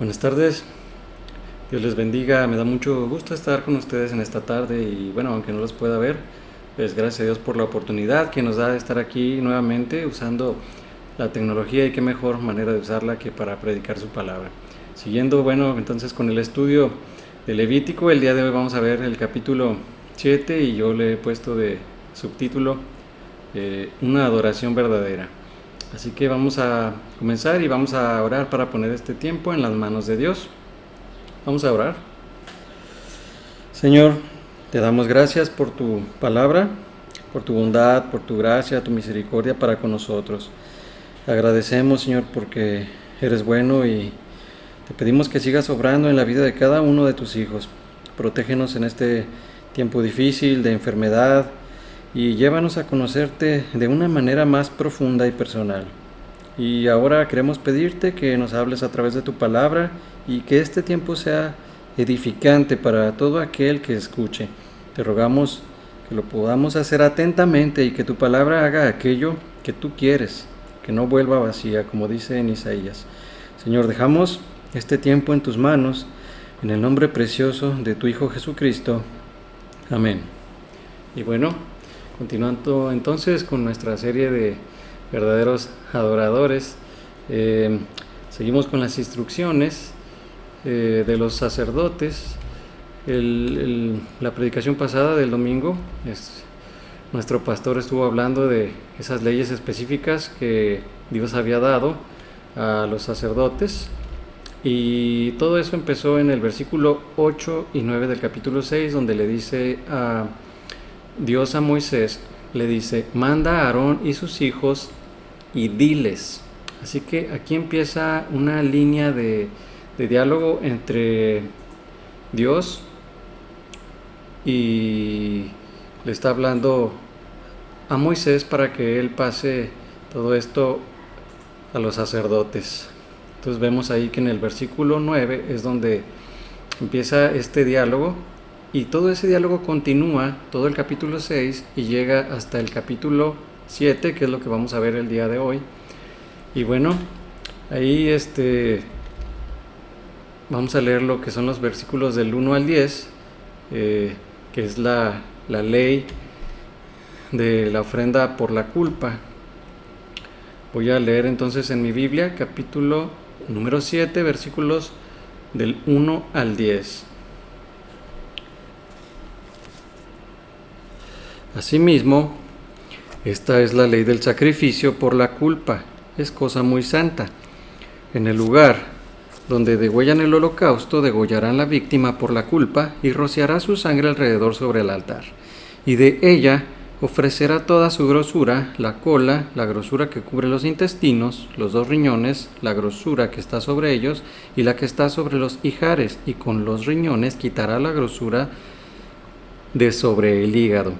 Buenas tardes, Dios les bendiga, me da mucho gusto estar con ustedes en esta tarde y bueno, aunque no los pueda ver, pues gracias a Dios por la oportunidad que nos da de estar aquí nuevamente usando la tecnología y qué mejor manera de usarla que para predicar su palabra. Siguiendo, bueno, entonces con el estudio de Levítico, el día de hoy vamos a ver el capítulo 7 y yo le he puesto de subtítulo Una adoración verdadera. Así que vamos a comenzar y vamos a orar para poner este tiempo en las manos de Dios. Vamos a orar. Señor, te damos gracias por tu palabra, por tu bondad, por tu gracia, tu misericordia para con nosotros. Te agradecemos, Señor, porque eres bueno y te pedimos que sigas obrando en la vida de cada uno de tus hijos. Protégenos en este tiempo difícil de enfermedad y llévanos a conocerte de una manera más profunda y personal. Y ahora queremos pedirte que nos hables a través de tu palabra y que este tiempo sea edificante para todo aquel que escuche. Te rogamos que lo podamos hacer atentamente y que tu palabra haga aquello que tú quieres, que no vuelva vacía, como dice en Isaías. Señor, dejamos este tiempo en tus manos, en el nombre precioso de tu Hijo Jesucristo. Amén. Y bueno, continuando entonces con nuestra serie de verdaderos adoradores, seguimos con las instrucciones de los sacerdotes. La predicación pasada del domingo, nuestro pastor estuvo hablando de esas leyes específicas que Dios había dado a los sacerdotes, y todo eso empezó en el versículo 8 y 9 del capítulo 6, donde le dice a Dios a Moisés, le dice: manda a Aarón y sus hijos y diles. Así que aquí empieza una línea de diálogo entre Dios y le está hablando a Moisés para que él pase todo esto a los sacerdotes. Entonces vemos ahí que en el versículo 9 es donde empieza este diálogo, y todo ese diálogo continúa todo el capítulo 6 y llega hasta el capítulo 7, que es lo que vamos a ver el día de hoy. Y bueno, ahí vamos a leer lo que son los versículos del 1 al 10, que es la ley de la ofrenda por la culpa. Voy a leer entonces en mi Biblia, capítulo número 7, versículos del 1 al 10. Asimismo, esta es la ley del sacrificio por la culpa. Es cosa muy santa. En el lugar donde degüellan el holocausto, degollarán la víctima por la culpa y rociará su sangre alrededor sobre el altar. Y de ella ofrecerá toda su grosura, la cola, la grosura que cubre los intestinos, los 2 riñones, la grosura que está sobre ellos y la que está sobre los ijares, y con los riñones quitará la grosura de sobre el hígado.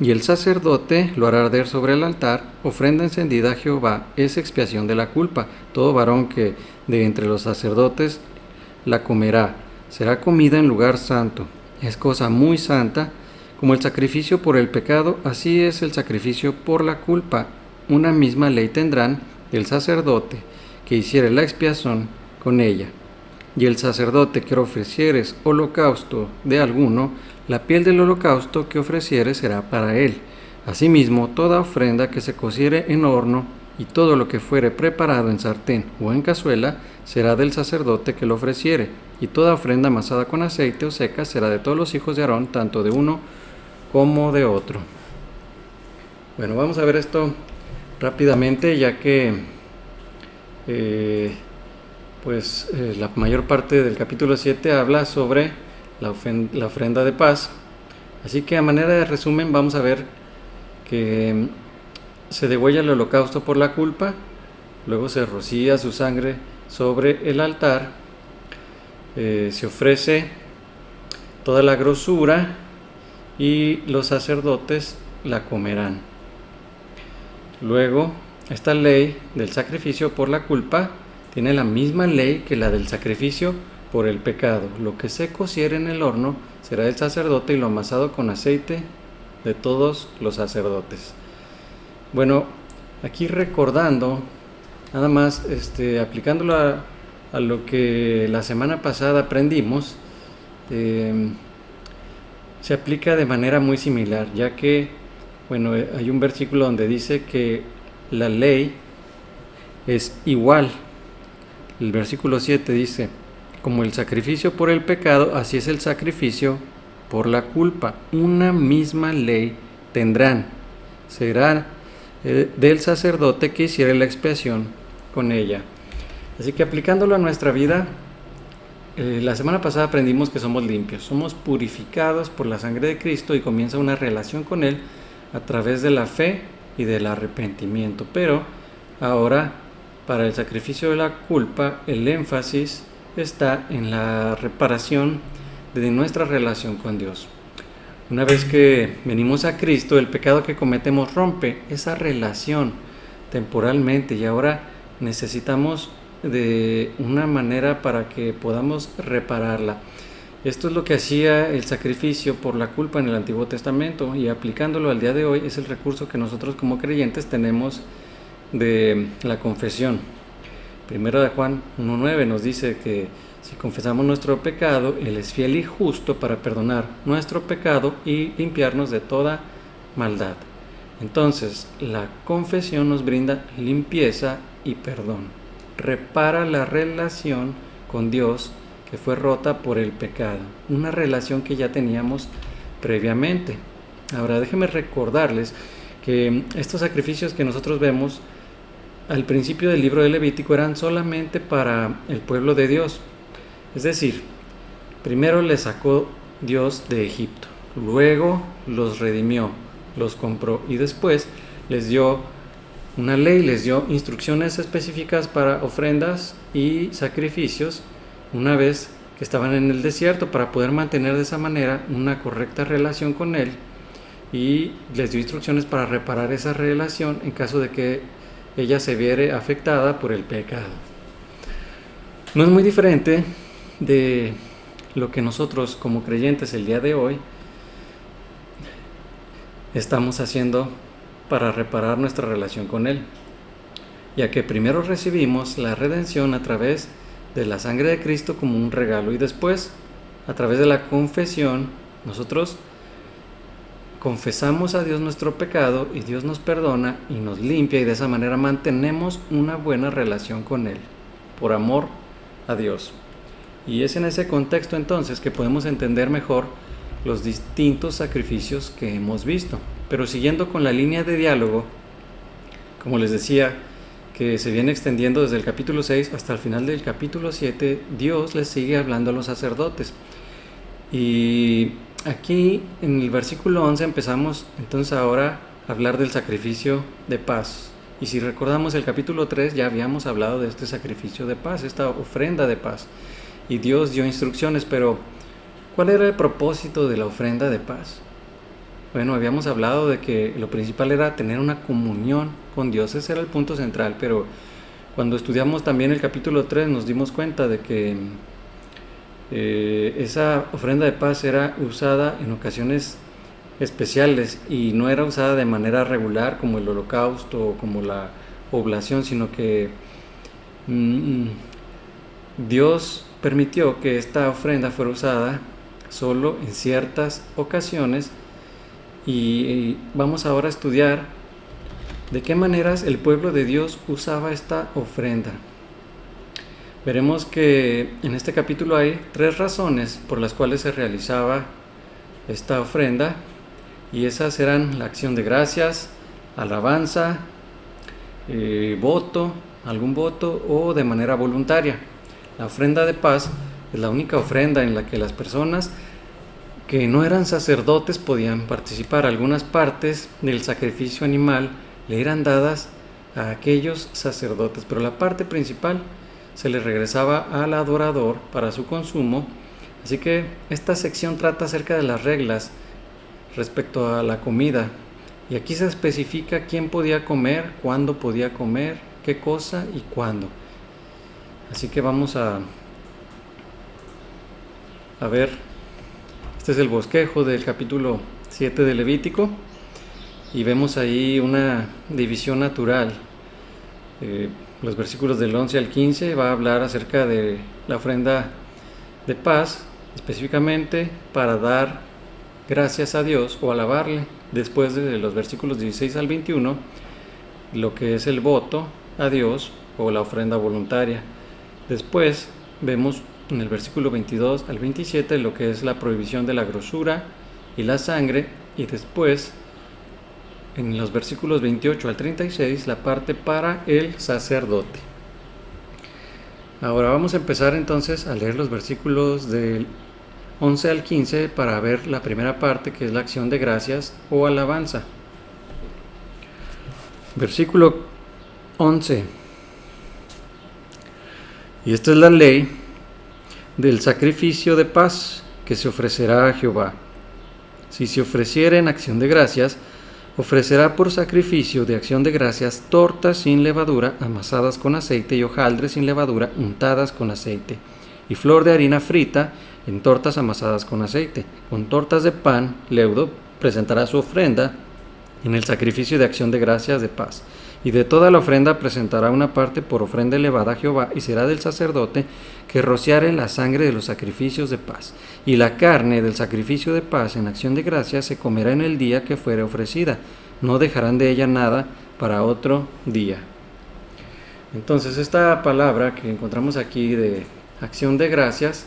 Y el sacerdote lo hará arder sobre el altar, ofrenda encendida a Jehová, es expiación de la culpa. Todo varón que de entre los sacerdotes la comerá, será comida en lugar santo. Es cosa muy santa. Como el sacrificio por el pecado, así es el sacrificio por la culpa. Una misma ley tendrán el sacerdote que hiciere la expiación con ella. Y el sacerdote que ofrecieres holocausto de alguno, la piel del holocausto que ofreciere será para él. Asimismo, toda ofrenda que se cociere en horno y todo lo que fuere preparado en sartén o en cazuela será del sacerdote que lo ofreciere. Y toda ofrenda amasada con aceite o seca será de todos los hijos de Aarón, tanto de uno como de otro. Bueno, vamos a ver esto rápidamente, ya que la mayor parte del capítulo 7 habla sobre la ofrenda de paz. Así que a manera de resumen vamos a ver que se degüella el holocausto por la culpa, luego se rocía su sangre sobre el altar, se ofrece toda la grosura y los sacerdotes la comerán. Luego, esta ley del sacrificio por la culpa tiene la misma ley que la del sacrificio por el pecado. Lo que se cociere en el horno será del sacerdote, y lo amasado con aceite de todos los sacerdotes. Bueno, aquí recordando, nada más aplicándolo a lo que la semana pasada aprendimos, se aplica de manera muy similar, ya que, bueno, hay un versículo donde dice que la ley es igual. El versículo 7 dice: como el sacrificio por el pecado, así es el sacrificio por la culpa. Una misma ley tendrán. Será del sacerdote que hiciere la expiación con ella. Así que aplicándolo a nuestra vida, la semana pasada aprendimos que somos limpios, somos purificados por la sangre de Cristo y comienza una relación con Él a través de la fe y del arrepentimiento. Pero ahora, para el sacrificio de la culpa, el énfasis está en la reparación de nuestra relación con Dios. Una vez que venimos a Cristo, el pecado que cometemos rompe esa relación temporalmente y ahora necesitamos de una manera para que podamos repararla. Esto es lo que hacía el sacrificio por la culpa en el Antiguo Testamento, y aplicándolo al día de hoy es el recurso que nosotros como creyentes tenemos de la confesión. Primero de Juan 1:9 nos dice que si confesamos nuestro pecado, Él es fiel y justo para perdonar nuestro pecado y limpiarnos de toda maldad. Entonces, la confesión nos brinda limpieza y perdón. Repara la relación con Dios que fue rota por el pecado, una relación que ya teníamos previamente. Ahora déjenme recordarles que estos sacrificios que nosotros vemos al principio del libro de Levítico eran solamente para el pueblo de Dios. Es decir, primero les sacó Dios de Egipto, luego los redimió, los compró y después les dio una ley, les dio instrucciones específicas para ofrendas y sacrificios una vez que estaban en el desierto, para poder mantener de esa manera una correcta relación con Él, y les dio instrucciones para reparar esa relación en caso de que ella se viere afectada por el pecado. No es muy diferente de lo que nosotros como creyentes el día de hoy estamos haciendo para reparar nuestra relación con Él, ya que primero recibimos la redención a través de la sangre de Cristo como un regalo, y después a través de la confesión nosotros confesamos a Dios nuestro pecado y Dios nos perdona y nos limpia, y de esa manera mantenemos una buena relación con Él por amor a Dios. Y es en ese contexto entonces que podemos entender mejor los distintos sacrificios que hemos visto. Pero siguiendo con la línea de diálogo, como les decía, que se viene extendiendo desde el capítulo 6 hasta el final del capítulo 7, Dios les sigue hablando a los sacerdotes. Y aquí en el versículo 11 empezamos entonces ahora a hablar del sacrificio de paz. Y si recordamos el capítulo 3 ya habíamos hablado de este sacrificio de paz, esta ofrenda de paz. Y Dios dio instrucciones, pero ¿cuál era el propósito de la ofrenda de paz? Bueno, habíamos hablado de que lo principal era tener una comunión con Dios, ese era el punto central, pero cuando estudiamos también el capítulo 3 nos dimos cuenta de que esa ofrenda de paz era usada en ocasiones especiales y no era usada de manera regular como el holocausto o como la oblación, sino que Dios permitió que esta ofrenda fuera usada solo en ciertas ocasiones. Y vamos ahora a estudiar de qué maneras el pueblo de Dios usaba esta ofrenda. Veremos que en este capítulo hay 3 razones por las cuales se realizaba esta ofrenda, y esas eran la acción de gracias, alabanza, voto, algún voto o de manera voluntaria. La ofrenda de paz es la única ofrenda en la que las personas que no eran sacerdotes podían participar. Algunas partes del sacrificio animal le eran dadas a aquellos sacerdotes, pero la parte principal se le regresaba al adorador para su consumo. Así que esta sección trata acerca de las reglas respecto a la comida, y aquí se especifica quién podía comer, cuándo podía comer, qué cosa y cuándo. Así que vamos a ver. Este es el bosquejo del capítulo 7 de Levítico, y vemos ahí una división natural. los versículos del 11 al 15 va a hablar acerca de la ofrenda de paz, específicamente para dar gracias a Dios o alabarle. Después de los versículos 16 al 21, lo que es el voto a Dios o la ofrenda voluntaria. Después vemos en el versículo 22 al 27 lo que es la prohibición de la grosura y la sangre, y después en los versículos 28 al 36 la parte para el sacerdote. Ahora vamos a empezar entonces a leer los versículos del 11 al 15 para ver la primera parte, que es la acción de gracias o alabanza. Versículo 11. Y esta es la ley del sacrificio de paz que se ofrecerá a Jehová. Si se ofreciere en acción de gracias, ofrecerá por sacrificio de acción de gracias tortas sin levadura, amasadas con aceite, y hojaldres sin levadura, untadas con aceite, y flor de harina frita en tortas amasadas con aceite. Con tortas de pan leudo presentará su ofrenda en el sacrificio de acción de gracias de paz. Y de toda la ofrenda presentará una parte por ofrenda elevada a Jehová, y será del sacerdote que rociare la sangre de los sacrificios de paz. Y la carne del sacrificio de paz en acción de gracias se comerá en el día que fuere ofrecida. No dejarán de ella nada para otro día. Entonces, esta palabra que encontramos aquí de acción de gracias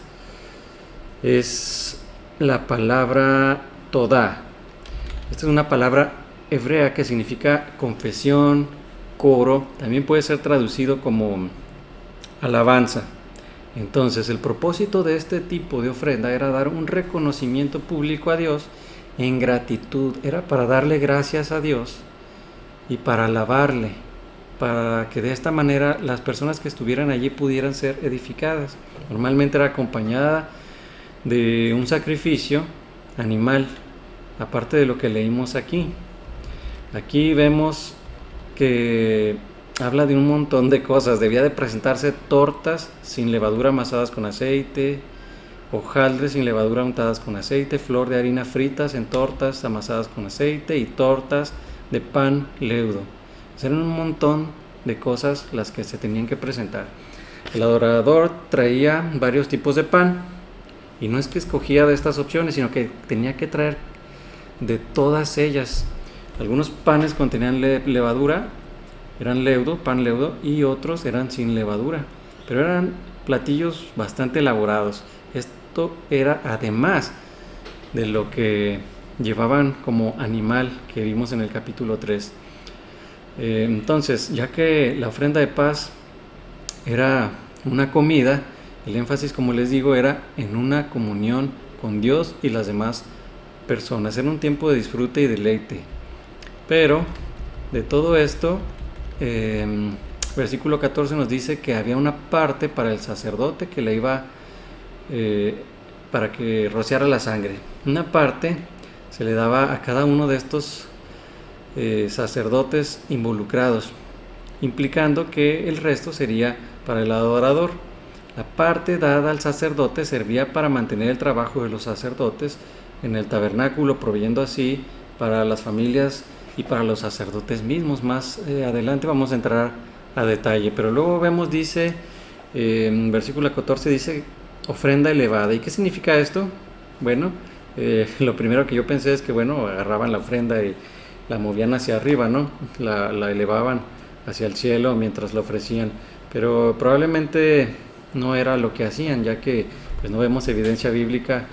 es la palabra todá. Esta es una palabra hebrea que significa confesión, coro, también puede ser traducido como alabanza. Entonces, el propósito de este tipo de ofrenda era dar un reconocimiento público a Dios en gratitud, era para darle gracias a Dios y para alabarle, para que de esta manera las personas que estuvieran allí pudieran ser edificadas. Normalmente era acompañada de un sacrificio animal, aparte de lo que leímos aquí. Aquí vemos que habla de un montón de cosas. Debía de presentarse tortas sin levadura amasadas con aceite, hojaldres sin levadura untadas con aceite, flor de harina fritas en tortas amasadas con aceite y tortas de pan leudo. Eran un montón de cosas las que se tenían que presentar. El adorador traía varios tipos de pan, y no es que escogía de estas opciones, sino que tenía que traer de todas ellas. Algunos panes contenían levadura, eran leudo, pan leudo, y otros eran sin levadura, pero eran platillos bastante elaborados. Esto era además de lo que llevaban como animal que vimos en el capítulo 3. Entonces, ya que la ofrenda de paz era una comida, el énfasis, como les digo, era en una comunión con Dios y las demás personas. Era un tiempo de disfrute y deleite. Pero de todo esto, versículo 14 nos dice que había una parte para el sacerdote que le iba para que rociara la sangre. Una parte se le daba a cada uno de estos sacerdotes involucrados, implicando que el resto sería para el adorador. La parte dada al sacerdote servía para mantener el trabajo de los sacerdotes en el tabernáculo, proveyendo así para las familias y para los sacerdotes mismos. Más adelante vamos a entrar a detalle, pero luego vemos, dice, en versículo 14 dice ofrenda elevada. ¿Y qué significa esto? Bueno, lo primero que yo pensé es que, bueno, agarraban la ofrenda y la movían hacia arriba, ¿no? La elevaban hacia el cielo mientras la ofrecían, pero probablemente no era lo que hacían, ya que pues no vemos evidencia bíblica.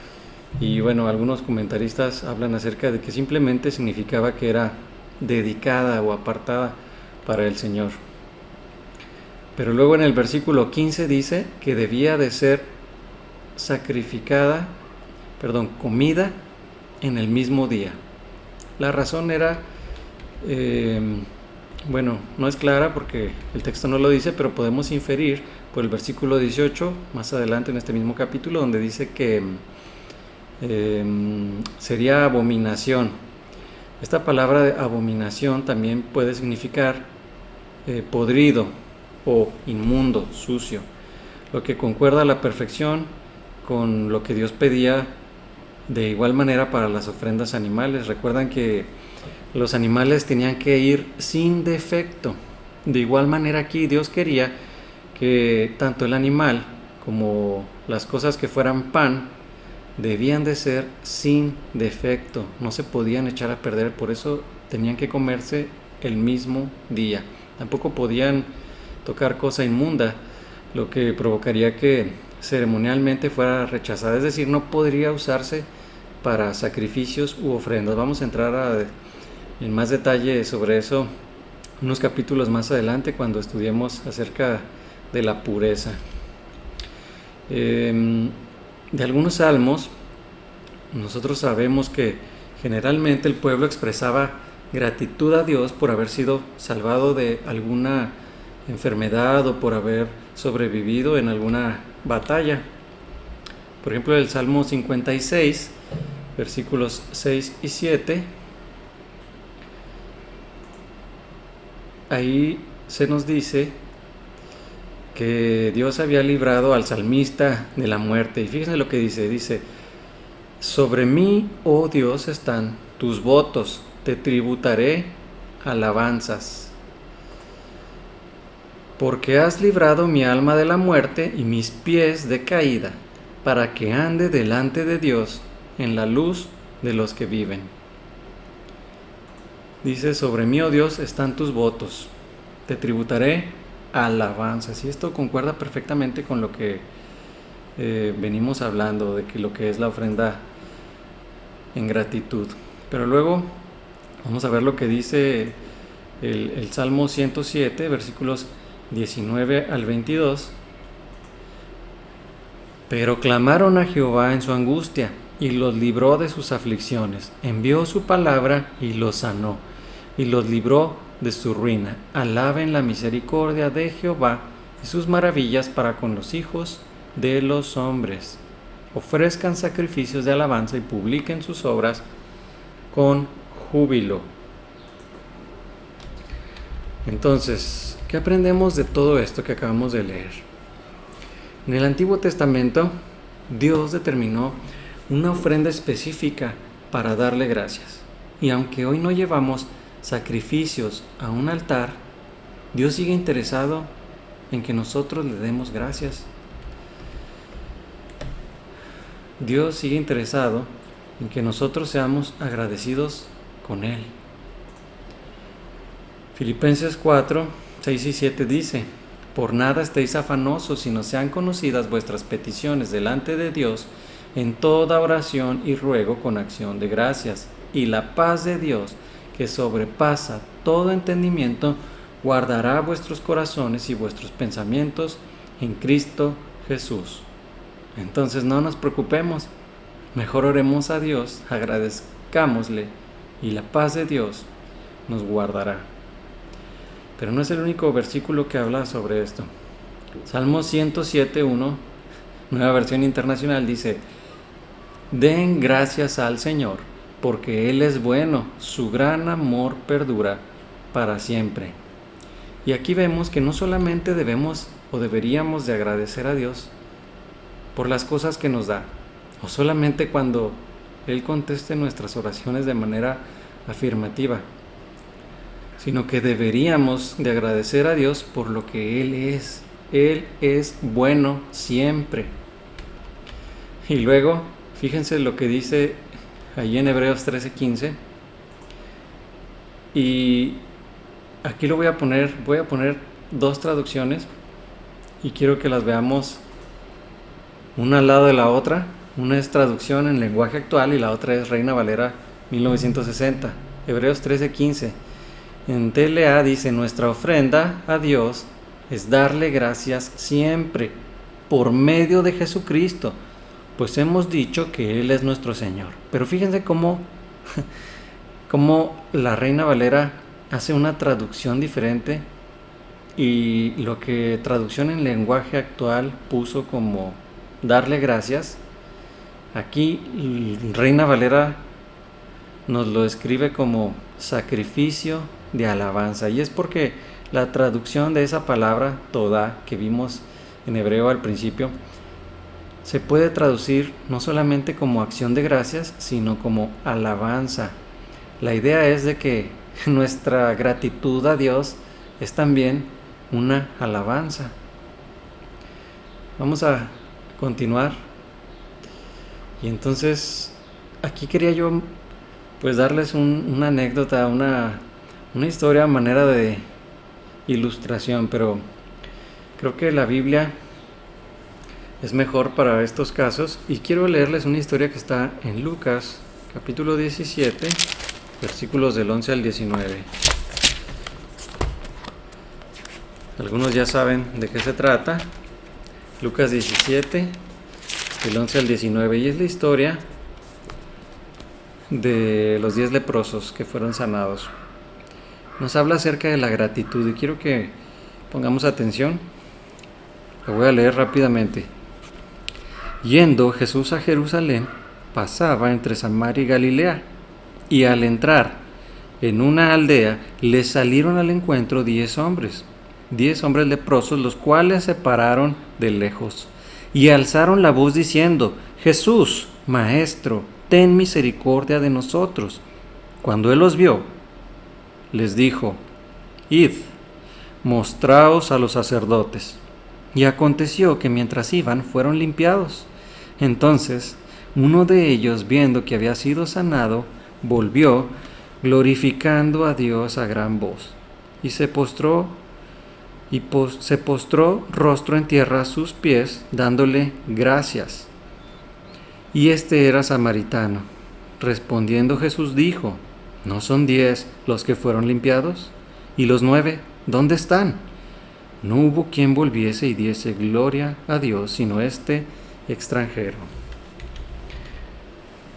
Y bueno, algunos comentaristas hablan acerca de que simplemente significaba que era dedicada o apartada para el Señor. Pero luego en el versículo 15 dice que debía de ser comida en el mismo día. La razón era, no es clara porque el texto no lo dice, pero podemos inferir por el versículo 18, más adelante en este mismo capítulo, donde dice que sería abominación. Esta palabra de abominación también puede significar podrido o inmundo, sucio, lo que concuerda a la perfección con lo que Dios pedía de igual manera para las ofrendas animales. Recuerdan que los animales tenían que ir sin defecto, De igual manera aquí Dios quería que tanto el animal como las cosas que fueran pan debían de ser sin defecto, no se podían echar a perder, por eso tenían que comerse el mismo día. Tampoco podían tocar cosa inmunda, lo que provocaría que ceremonialmente fuera rechazada, es decir, no podría usarse para sacrificios u ofrendas. Vamos a entrar en más detalle sobre eso unos capítulos más adelante cuando estudiemos acerca de la pureza. De algunos salmos, nosotros sabemos que generalmente el pueblo expresaba gratitud a Dios por haber sido salvado de alguna enfermedad o por haber sobrevivido en alguna batalla. Por ejemplo, el Salmo 56, versículos 6 y 7, ahí se nos dice que Dios había librado al salmista de la muerte. Y fíjense lo que dice, sobre mí, oh Dios, están tus votos, te tributaré alabanzas. Porque has librado mi alma de la muerte y mis pies de caída, para que ande delante de Dios en la luz de los que viven. Dice, sobre mí, oh Dios, están tus votos, te tributaré alabanzas. Y esto concuerda perfectamente con lo que venimos hablando, de que lo que es la ofrenda en gratitud. Pero luego vamos a ver lo que dice el Salmo 107, versículos 19 al 22. Pero clamaron a Jehová en su angustia, y los libró de sus aflicciones. Envió su palabra y los sanó, y los libró de su ruina. Alaben la misericordia de Jehová y sus maravillas para con los hijos de los hombres. Ofrezcan sacrificios de alabanza y publiquen sus obras con júbilo. Entonces, ¿qué aprendemos de todo esto que acabamos de leer? En el Antiguo Testamento, Dios determinó una ofrenda específica para darle gracias. Y aunque hoy no llevamos sacrificios a un altar, Dios sigue interesado en que nosotros le demos gracias. Dios sigue interesado en que nosotros seamos agradecidos con Él. Filipenses 4, 6 y 7 dice: por nada estéis afanosos, sino sean conocidas vuestras peticiones delante de Dios en toda oración y ruego con acción de gracias. Y la paz de Dios, que sobrepasa todo entendimiento, guardará vuestros corazones y vuestros pensamientos en Cristo Jesús. Entonces no nos preocupemos, mejor oremos a Dios, agradezcámosle y la paz de Dios nos guardará. Pero no es el único versículo que habla sobre esto. Salmo 107:1, nueva versión internacional, dice: den gracias al Señor, porque Él es bueno, su gran amor perdura para siempre. Y aquí vemos que no solamente debemos o deberíamos de agradecer a Dios por las cosas que nos da, o solamente cuando Él conteste nuestras oraciones de manera afirmativa, sino que deberíamos de agradecer a Dios por lo que Él es. Él es bueno siempre. Y luego, fíjense lo que dice allí en Hebreos 13:15. Y aquí voy a poner dos traducciones y quiero que las veamos una al lado de la otra. Una es traducción en lenguaje actual y la otra es Reina Valera 1960. Hebreos 13:15. En TLA dice: nuestra ofrenda a Dios es darle gracias siempre por medio de Jesucristo, pues hemos dicho que Él es nuestro Señor. Pero fíjense cómo la Reina Valera hace una traducción diferente, y lo que traducción en lenguaje actual puso como darle gracias, aquí Reina Valera nos lo escribe como sacrificio de alabanza. Y es porque la traducción de esa palabra toda que vimos en hebreo al principio se puede traducir no solamente como acción de gracias, sino como alabanza. La idea es de que nuestra gratitud a Dios es también una alabanza. Vamos a continuar. Y entonces aquí quería yo pues darles una anécdota, una historia a manera de ilustración, pero creo que la Biblia es mejor para estos casos y quiero leerles una historia que está en Lucas capítulo 17, versículos del 11 al 19. Algunos ya saben de qué se trata. Lucas 17, del 11 al 19, y es la historia de los 10 leprosos que fueron sanados. Nos habla acerca de la gratitud y quiero que pongamos atención. Lo voy a leer rápidamente. Yendo Jesús a Jerusalén, pasaba entre Samaria y Galilea, y al entrar en una aldea le salieron al encuentro 10 hombres leprosos, los cuales se pararon de lejos y alzaron la voz diciendo: Jesús, Maestro, ten misericordia de nosotros. Cuando él los vio, les dijo: Id, mostraos a los sacerdotes. Y aconteció que mientras iban, fueron limpiados. Entonces uno de ellos, viendo que había sido sanado, volvió, glorificando a Dios a gran voz, y se postró rostro en tierra a sus pies, dándole gracias. Y este era samaritano. Respondiendo Jesús dijo: ¿No son 10 los que fueron limpiados? ¿Y los 9 dónde están? No hubo quien volviese y diese gloria a Dios, sino este extranjero.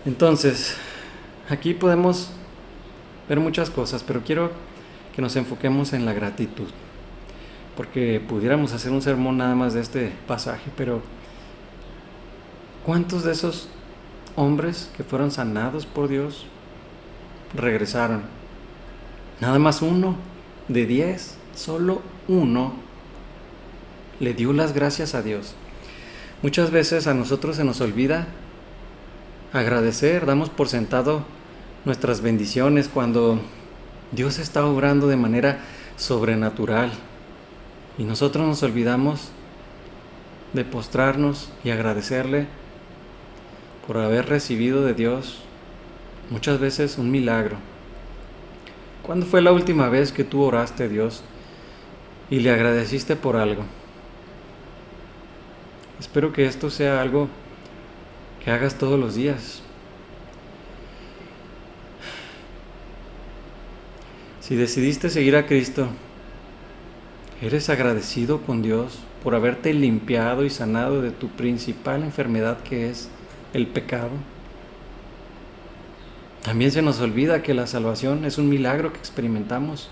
Entonces, aquí podemos ver muchas cosas, pero quiero que nos enfoquemos en la gratitud, porque pudiéramos hacer un sermón nada más de este pasaje, pero ¿cuántos de esos hombres que fueron sanados por Dios regresaron? Nada más uno de 10, solo uno le dio las gracias a Dios. Muchas veces a nosotros se nos olvida agradecer, damos por sentado nuestras bendiciones cuando Dios está obrando de manera sobrenatural. Y nosotros nos olvidamos de postrarnos y agradecerle por haber recibido de Dios muchas veces un milagro. ¿Cuándo fue la última vez que tú oraste a Dios y le agradeciste por algo? Espero que esto sea algo que hagas todos los días. Si decidiste seguir a Cristo, ¿eres agradecido con Dios por haberte limpiado y sanado de tu principal enfermedad, que es el pecado? También se nos olvida que la salvación es un milagro que experimentamos.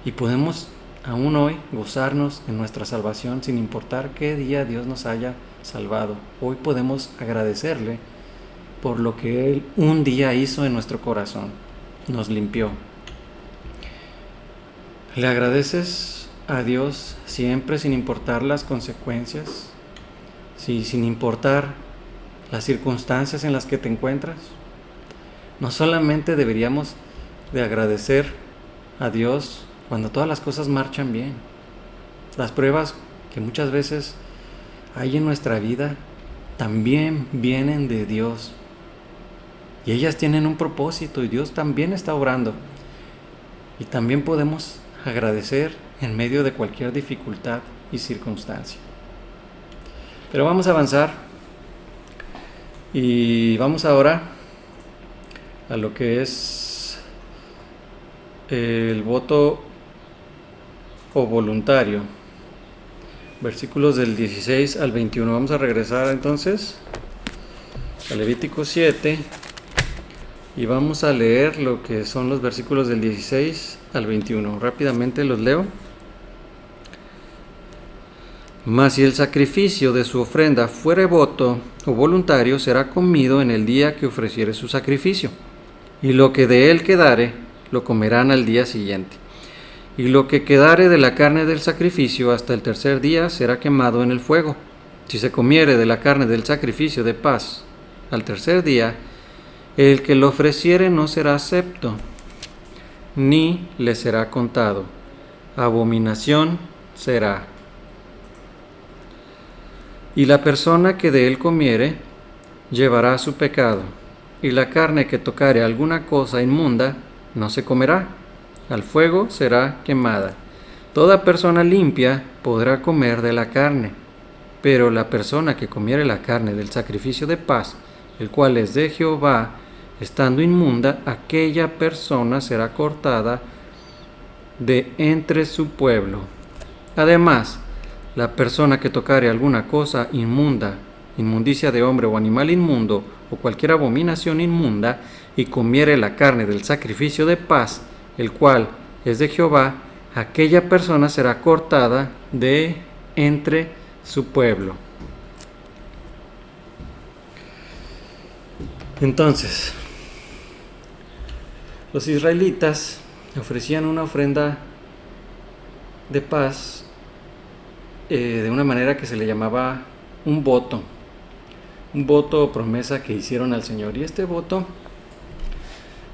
Y podemos aún hoy gozarnos de nuestra salvación sin importar qué día Dios nos haya salvado. Hoy podemos agradecerle por lo que Él un día hizo en nuestro corazón. Nos limpió. ¿Le agradeces a Dios siempre sin importar las consecuencias? Sí, sin importar las circunstancias en las que te encuentras. No solamente deberíamos de agradecer a Dios cuando todas las cosas marchan bien. Las pruebas que muchas veces hay en nuestra vida también vienen de Dios. Y ellas tienen un propósito y Dios también está obrando. Y también podemos agradecer en medio de cualquier dificultad y circunstancia. Pero vamos a avanzar y vamos ahora a lo que es el voto o voluntario. Versículos del 16 al 21. Vamos a regresar entonces a Levítico 7 y vamos a leer lo que son los versículos del 16 al 21. Rápidamente los leo. Mas si el sacrificio de su ofrenda fuere voto o voluntario, será comido en el día que ofreciere su sacrificio, y lo que de él quedare, lo comerán al día siguiente. Y lo que quedare de la carne del sacrificio hasta el tercer día será quemado en el fuego. Si se comiere de la carne del sacrificio de paz al tercer día, el que lo ofreciere no será acepto. ni le será contado. Abominación será. Y la persona que de él comiere, llevará su pecado, y la carne que tocare alguna cosa inmunda, no se comerá, al fuego será quemada. Toda persona limpia podrá comer de la carne, pero la persona que comiere la carne del sacrificio de paz, el cual es de Jehová, estando inmunda, aquella persona será cortada de entre su pueblo. Además, la persona que tocare alguna cosa inmunda, inmundicia de hombre o animal inmundo, o cualquier abominación inmunda, y comiere la carne del sacrificio de paz, el cual es de Jehová, aquella persona será cortada de entre su pueblo. Entonces, los israelitas ofrecían una ofrenda de paz de una manera que se le llamaba un voto o promesa que hicieron al Señor. Y este voto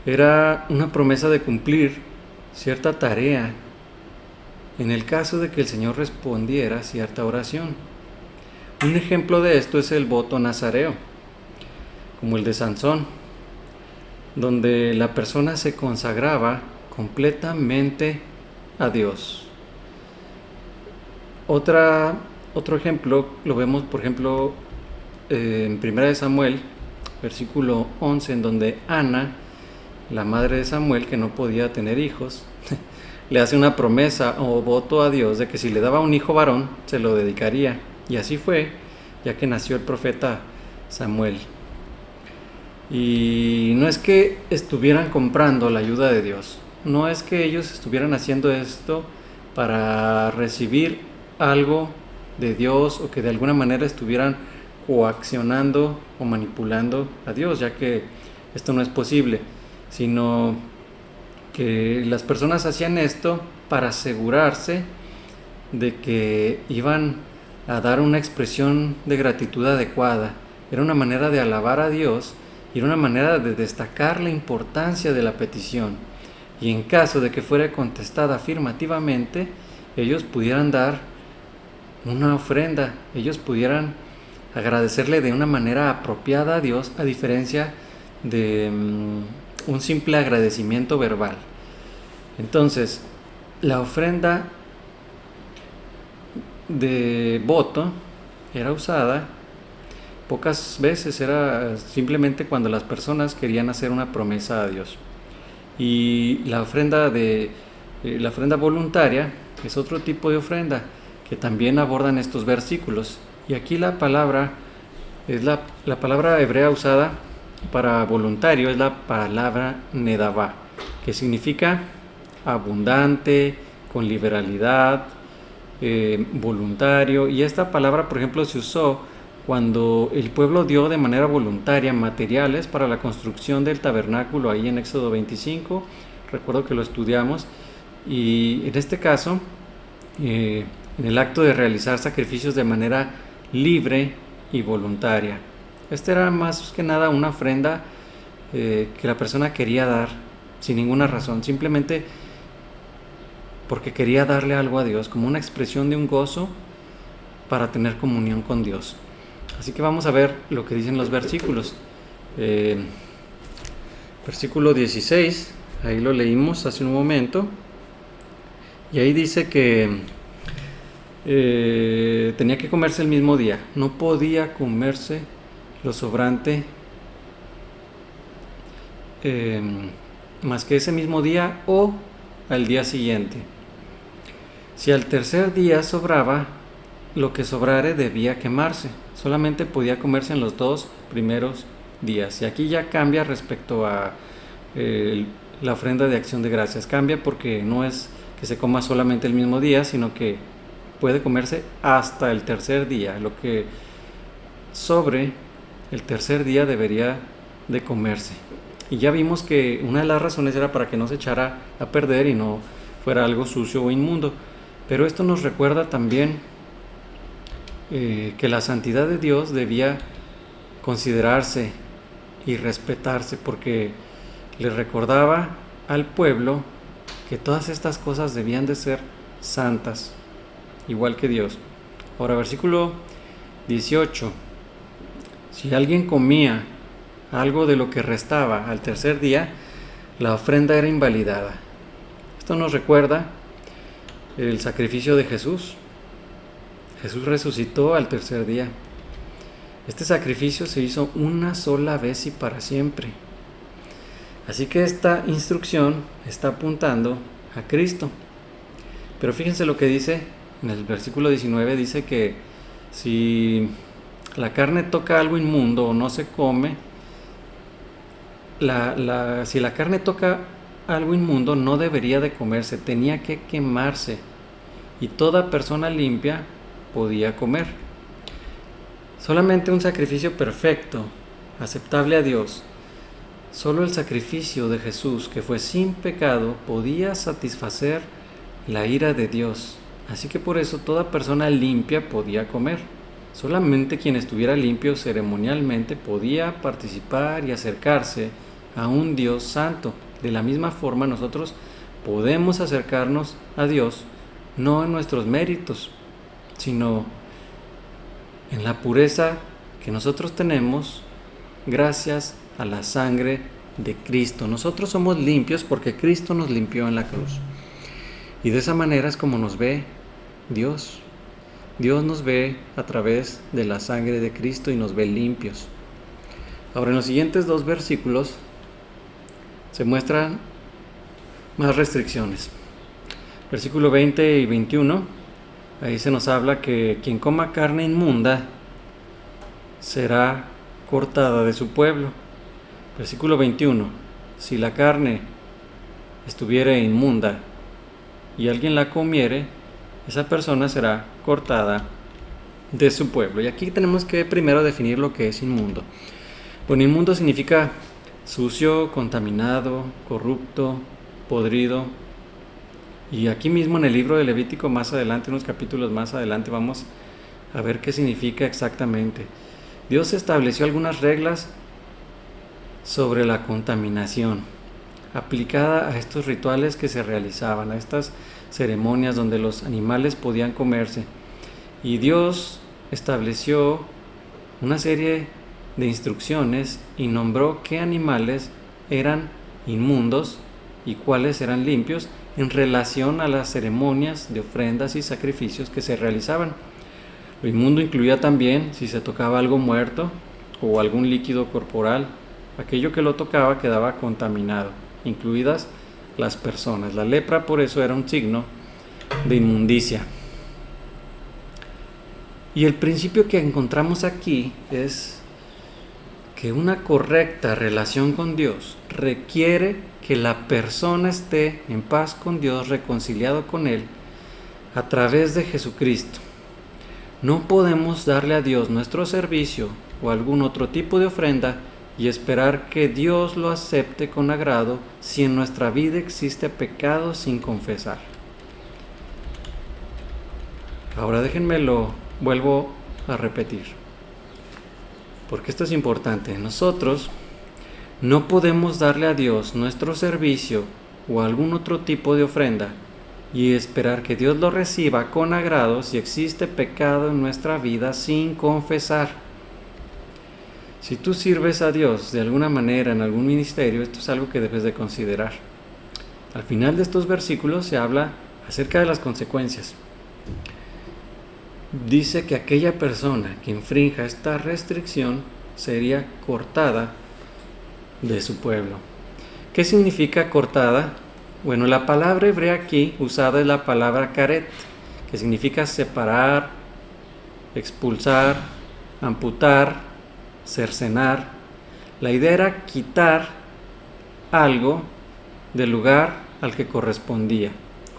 era una promesa de cumplir cierta tarea en el caso de que el Señor respondiera cierta oración. Un ejemplo de esto es el voto nazareo, como el de Sansón, donde la persona se consagraba completamente a Dios. Otro ejemplo lo vemos, por ejemplo, en 1 Samuel, versículo 11, en donde Ana, la madre de Samuel, que no podía tener hijos, le hace una promesa o voto a Dios de que si le daba un hijo varón, se lo dedicaría. Y así fue, ya que nació el profeta Samuel. Y no es que estuvieran comprando la ayuda de Dios, no es que ellos estuvieran haciendo esto para recibir algo de Dios o que de alguna manera estuvieran coaccionando o manipulando a Dios, ya que esto no es posible, sino que las personas hacían esto para asegurarse de que iban a dar una expresión de gratitud adecuada. Era una manera de alabar a Dios y era una manera de destacar la importancia de la petición. Y en caso de que fuera contestada afirmativamente, ellos pudieran dar una ofrenda, ellos pudieran agradecerle de una manera apropiada a Dios, a diferencia de un simple agradecimiento verbal. Entonces, la ofrenda de voto era usada pocas veces, era simplemente cuando las personas querían hacer una promesa a Dios. Y la ofrenda voluntaria es otro tipo de ofrenda que también abordan estos versículos. Y aquí la palabra es la palabra hebrea usada para voluntario, es la palabra nedavá, que significa abundante, con liberalidad, voluntario. Y esta palabra, por ejemplo, se usó cuando el pueblo dio de manera voluntaria materiales para la construcción del tabernáculo ahí en Éxodo 25. Recuerdo que lo estudiamos. Y en este caso, en el acto de realizar sacrificios de manera libre y voluntaria. Esta era más que nada una ofrenda que la persona quería dar sin ninguna razón, simplemente porque quería darle algo a Dios, como una expresión de un gozo para tener comunión con Dios. Así que vamos a ver lo que dicen los versículos. Versículo 16, ahí lo leímos hace un momento, y ahí dice que tenía que comerse el mismo día, no podía comerse lo sobrante más que ese mismo día o al día siguiente. Si al tercer día sobraba, lo que sobrare debía quemarse, solamente podía comerse en los 2 primeros días. Y aquí ya cambia respecto a la ofrenda de acción de gracias, cambia porque no es que se coma solamente el mismo día, sino que puede comerse hasta el tercer día. Lo que sobre el tercer día debería de comerse. Y ya vimos que una de las razones era para que no se echara a perder y no fuera algo sucio o inmundo. Pero esto nos recuerda también que la santidad de Dios debía considerarse y respetarse, porque le recordaba al pueblo que todas estas cosas debían de ser santas, igual que Dios. Ahora, versículo 18. Si alguien comía algo de lo que restaba al tercer día, la ofrenda era invalidada. Esto nos recuerda el sacrificio de Jesús. Jesús resucitó al tercer día. Este sacrificio se hizo una sola vez y para siempre. Así que esta instrucción está apuntando a Cristo. Pero fíjense lo que dice en el versículo 19, dice que si la carne toca algo inmundo o no se come, si la carne toca algo inmundo no debería de comerse, tenía que quemarse, y toda persona limpia podía comer. Solamente un sacrificio perfecto, aceptable a Dios, solo el sacrificio de Jesús, que fue sin pecado, podía satisfacer la ira de Dios. Así que por eso toda persona limpia podía comer. Solamente quien estuviera limpio ceremonialmente podía participar y acercarse a un Dios santo. De la misma forma nosotros podemos acercarnos a Dios no en nuestros méritos, sino en la pureza que nosotros tenemos gracias a la sangre de Cristo. Nosotros somos limpios porque Cristo nos limpió en la cruz. Y de esa manera es como nos ve Dios. Dios nos ve a través de la sangre de Cristo y nos ve limpios. Ahora, en los siguientes 2 versículos se muestran más restricciones. Versículo 20 y 21, ahí se nos habla que quien coma carne inmunda será cortada de su pueblo. Versículo 21, si la carne estuviere inmunda y alguien la comiere, esa persona será cortada de su pueblo. Y aquí tenemos que primero definir lo que es inmundo. Bueno, inmundo significa sucio, contaminado, corrupto, podrido. Y aquí mismo en el libro de Levítico, más adelante, unos capítulos más adelante, vamos a ver qué significa exactamente. Dios estableció algunas reglas sobre la contaminación aplicada a estos rituales que se realizaban, a estas ceremonias donde los animales podían comerse. Y Dios estableció una serie de instrucciones y nombró qué animales eran inmundos y cuáles eran limpios en relación a las ceremonias de ofrendas y sacrificios que se realizaban. Lo inmundo incluía también si se tocaba algo muerto o algún líquido corporal. Aquello que lo tocaba quedaba contaminado, incluidas las personas. La lepra por eso era un signo de inmundicia. Y el principio que encontramos aquí es que una correcta relación con Dios requiere que la persona esté en paz con Dios, reconciliado con Él a través de Jesucristo. No podemos darle a Dios nuestro servicio o algún otro tipo de ofrenda y esperar que Dios lo acepte con agrado si en nuestra vida existe pecado sin confesar. Ahora déjenmelo, vuelvo a repetir, porque esto es importante. Nosotros no podemos darle a Dios nuestro servicio o algún otro tipo de ofrenda y esperar que Dios lo reciba con agrado si existe pecado en nuestra vida sin confesar. Si tú sirves a Dios de alguna manera en algún ministerio, esto es algo que debes de considerar. Al final de estos versículos se habla acerca de las consecuencias. Dice que aquella persona que infrinja esta restricción sería cortada de su pueblo. ¿Qué significa cortada? Bueno, la palabra hebrea aquí usada es la palabra karet, que significa separar, expulsar, amputar, cercenar. La idea era quitar algo del lugar al que correspondía,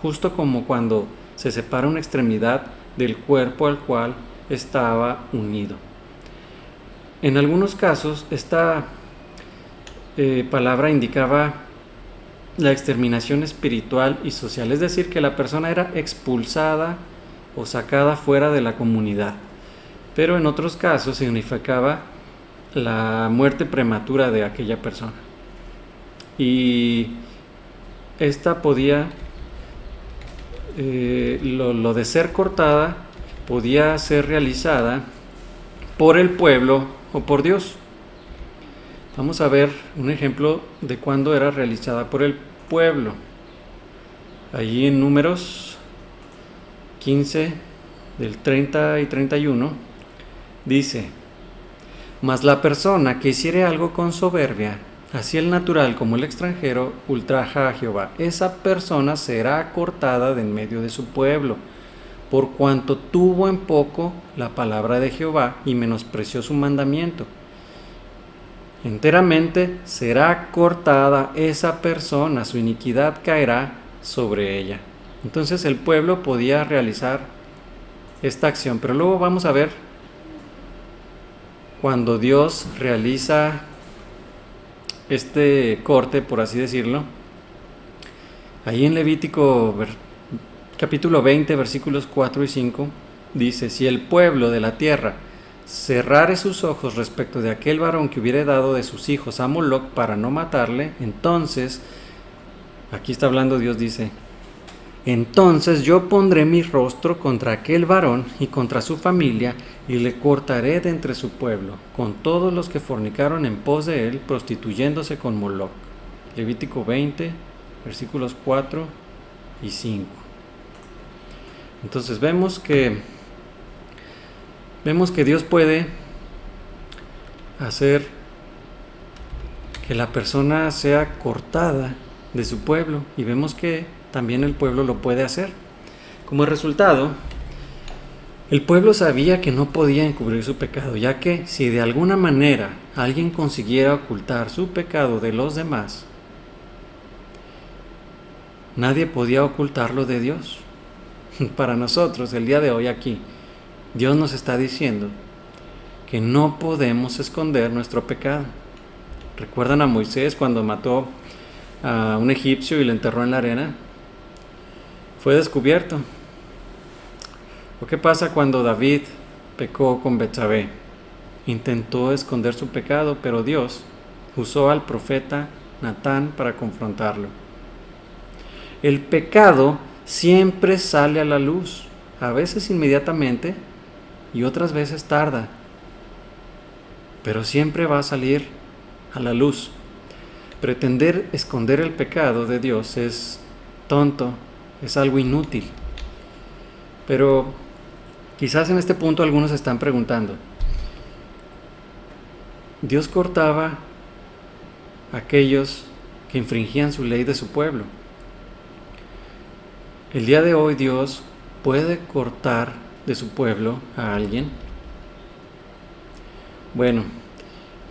justo como cuando se separa una extremidad del cuerpo al cual estaba unido. En algunos casos esta palabra indicaba la exterminación espiritual y social, es decir, que la persona era expulsada o sacada fuera de la comunidad. Pero en otros casos significaba la muerte prematura de aquella persona. Y esta podía lo de ser cortada podía ser realizada por el pueblo o por Dios. Vamos a ver un ejemplo de cuándo era realizada por el pueblo. Allí en Números 15, del 30 y 31, dice: mas la persona que hiciere algo con soberbia, así el natural como el extranjero, ultraja a Jehová. Esa persona será cortada de en medio de su pueblo, por cuanto tuvo en poco la palabra de Jehová y menospreció su mandamiento. Enteramente será cortada esa persona, su iniquidad caerá sobre ella. Entonces el pueblo podía realizar esta acción, pero luego vamos a ver cuando Dios realiza este corte, por así decirlo. Ahí en Levítico capítulo 20, versículos 4 y 5, dice: si el pueblo de la tierra cerrare sus ojos respecto de aquel varón que hubiere dado de sus hijos a Moloc para no matarle, entonces, aquí está hablando Dios, dice: entonces yo pondré mi rostro contra aquel varón y contra su familia, y le cortaré de entre su pueblo, con todos los que fornicaron en pos de él, prostituyéndose con Moloc. Levítico 20, versículos 4 y 5. Entonces vemos que Dios puede hacer que la persona sea cortada de su pueblo, y vemos que también el pueblo lo puede hacer. Como resultado, el pueblo sabía que no podía encubrir su pecado, ya que si de alguna manera alguien consiguiera ocultar su pecado de los demás, nadie podía ocultarlo de Dios. Para nosotros, el día de hoy aquí, Dios nos está diciendo que no podemos esconder nuestro pecado. ¿Recuerdan a Moisés cuando mató a un egipcio y lo enterró en la arena? Fue descubierto. ¿O qué pasa cuando David pecó con Betsabé? Intentó esconder su pecado, pero Dios usó al profeta Natán para confrontarlo. El pecado siempre sale a la luz, a veces inmediatamente y otras veces tarda, pero siempre va a salir a la luz. Pretender esconder el pecado de Dios es tonto, es algo inútil. Pero quizás en este punto algunos están preguntando: Dios cortaba a aquellos que infringían su ley de su pueblo. El día de hoy Dios puede cortar de su pueblo a alguien. Bueno,